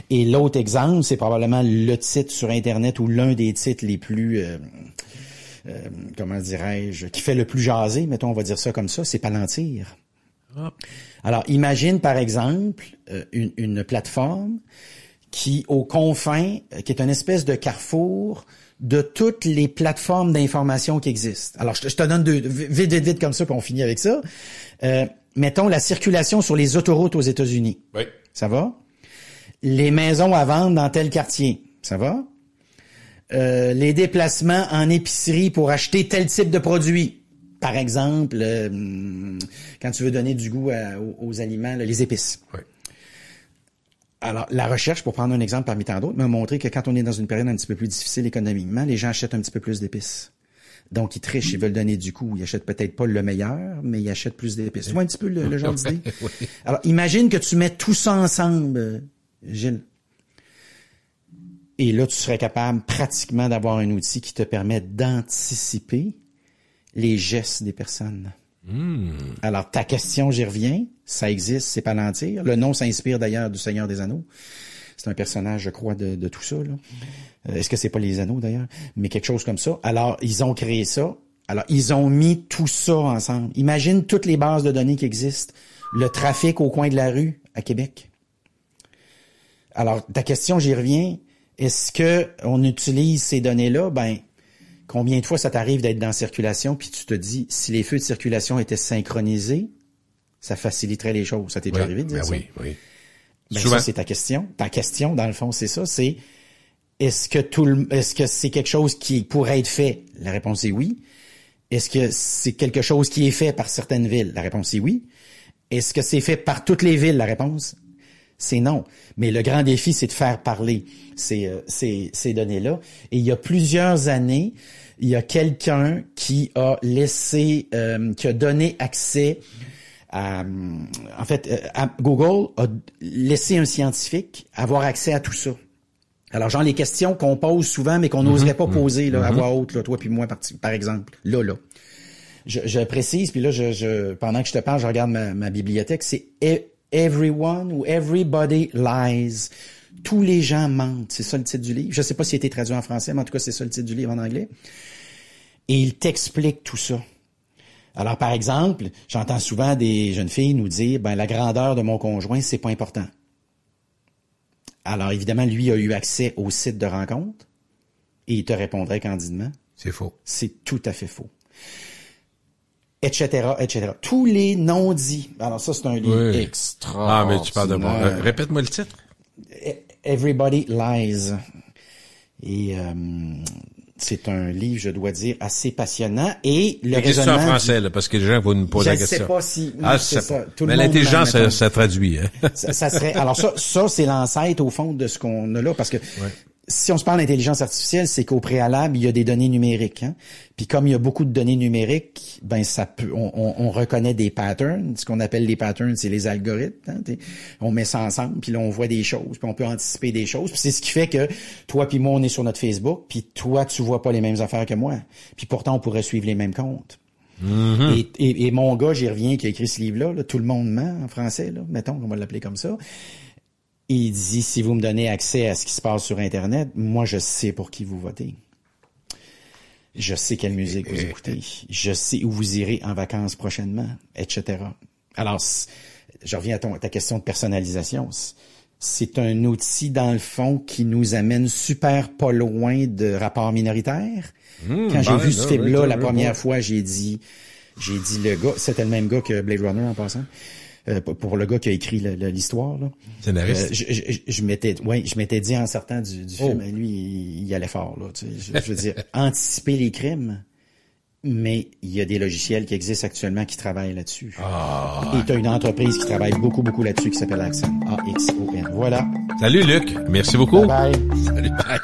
C: Et l'autre exemple, c'est probablement le titre sur Internet ou l'un des titres les plus... comment dirais-je, qui fait le plus jaser, mettons, on va dire ça comme ça, c'est Palantir. Alors, imagine, par exemple, une plateforme qui, aux confins, qui est une espèce de carrefour de toutes les plateformes d'information qui existent. Alors, je te donne vite comme ça, puis on finit avec ça. Mettons la circulation sur les autoroutes aux États-Unis.
B: Oui.
C: Ça va? Les maisons à vendre dans tel quartier. Ça va? Les déplacements en épicerie pour acheter tel type de produit. Par exemple, quand tu veux donner du goût aux aliments, les épices.
B: Oui.
C: Alors, la recherche, pour prendre un exemple parmi tant d'autres, m'a montré que quand on est dans une période un petit peu plus difficile économiquement, les gens achètent un petit peu plus d'épices. Donc, ils trichent, ils veulent donner du goût. Ils achètent peut-être pas le meilleur, mais ils achètent plus d'épices. Tu vois un petit peu le genre d'idée? Oui. Alors, imagine que tu mets tout ça ensemble, Gilles. Et là, tu serais capable pratiquement d'avoir un outil qui te permet d'anticiper les gestes des personnes. Alors, ta question, j'y reviens. Ça existe, c'est Palantir. Le nom s'inspire d'ailleurs du Seigneur des Anneaux. C'est un personnage, je crois, de tout ça, là. Est-ce que c'est pas les Anneaux, d'ailleurs? Mais quelque chose comme ça. Alors, ils ont créé ça. Alors, ils ont mis tout ça ensemble. Imagine toutes les bases de données qui existent. Le trafic au coin de la rue à Québec. Alors, ta question, j'y reviens. Est-ce que on utilise ces données-là? Ben, combien de fois ça t'arrive d'être dans circulation puis tu te dis, si les feux de circulation étaient synchronisés, ça faciliterait les choses. Ça t'est déjà arrivé de dire ça?
B: Oui.
C: Ben ça, c'est ta question. Ta question, dans le fond, c'est ça, c'est est-ce que c'est quelque chose qui pourrait être fait? La réponse est oui. Est-ce que c'est quelque chose qui est fait par certaines villes? La réponse est oui. Est-ce que c'est fait par toutes les villes? La réponse, c'est non. Mais le grand défi, c'est de faire parler ces données-là. Et il y a plusieurs années, il y a quelqu'un qui a qui a donné accès à Google a laissé un scientifique avoir accès à tout ça. Alors, genre les questions qu'on pose souvent, mais qu'on n'oserait pas poser là, à voix haute, là, toi puis moi, par exemple. Là. Je précise, puis là, pendant que je te parle, je regarde ma bibliothèque, c'est Everyone ou Everybody Lies. Tous les gens mentent. C'est ça le titre du livre. Je sais pas s'il a été traduit en français, mais en tout cas, c'est ça le titre du livre en anglais. Et il t'explique tout ça. Alors, par exemple, j'entends souvent des jeunes filles nous dire, la grandeur de mon conjoint, c'est pas important. Alors, évidemment, lui a eu accès au site de rencontre et il te répondrait candidement.
B: C'est faux.
C: C'est tout à fait faux. etc., etc. Tous les non-dits. Alors ça, c'est un livre extraordinaire.
B: Ah, mais tu parles de moi. Répète-moi le titre.
C: Everybody Lies. Et c'est un livre, je dois dire, assez passionnant. Et le raisonnement...
B: en français, là, parce que les gens vont nous poser la question.
C: Je sais pas si...
B: c'est ça. Mais l'intelligence, ça traduit. Hein?
C: ça serait... Alors ça, c'est l'ancêtre, au fond, de ce qu'on a là, parce que... Ouais. Si on se parle d'intelligence artificielle, c'est qu'au préalable, il y a des données numériques. Hein? Puis comme il y a beaucoup de données numériques, ben ça peut, on reconnaît des patterns. Ce qu'on appelle les patterns, c'est les algorithmes. Hein? On met ça ensemble, puis là on voit des choses, puis on peut anticiper des choses. Puis c'est ce qui fait que toi puis moi on est sur notre Facebook, puis toi tu vois pas les mêmes affaires que moi. Puis pourtant on pourrait suivre les mêmes comptes. Mm-hmm. Et mon gars, j'y reviens, qui a écrit ce livre-là, là, Tout le monde ment en français, là, mettons, on va l'appeler comme ça. Il dit, si vous me donnez accès à ce qui se passe sur Internet, moi, je sais pour qui vous votez. Je sais quelle musique vous écoutez. Je sais où vous irez en vacances prochainement, etc. Alors, je reviens à ta question de personnalisation. C'est un outil, dans le fond, qui nous amène super pas loin de rapports minoritaires. Quand j'ai vu ce film-là, la première fois, j'ai dit le gars, c'était le même gars que Blade Runner en passant. Pour le gars qui a écrit l'histoire, là.
B: Scénariste.
C: Je m'étais dit en sortant du film, lui, il allait fort, là, tu sais. Je veux dire, anticiper les crimes, mais il y a des logiciels qui existent actuellement qui travaillent là-dessus. Et tu as une entreprise qui travaille beaucoup, beaucoup là-dessus qui s'appelle Axon. A-X-O-N. Voilà.
B: Salut, Luc. Merci beaucoup.
C: Bye bye.
B: Salut, bye.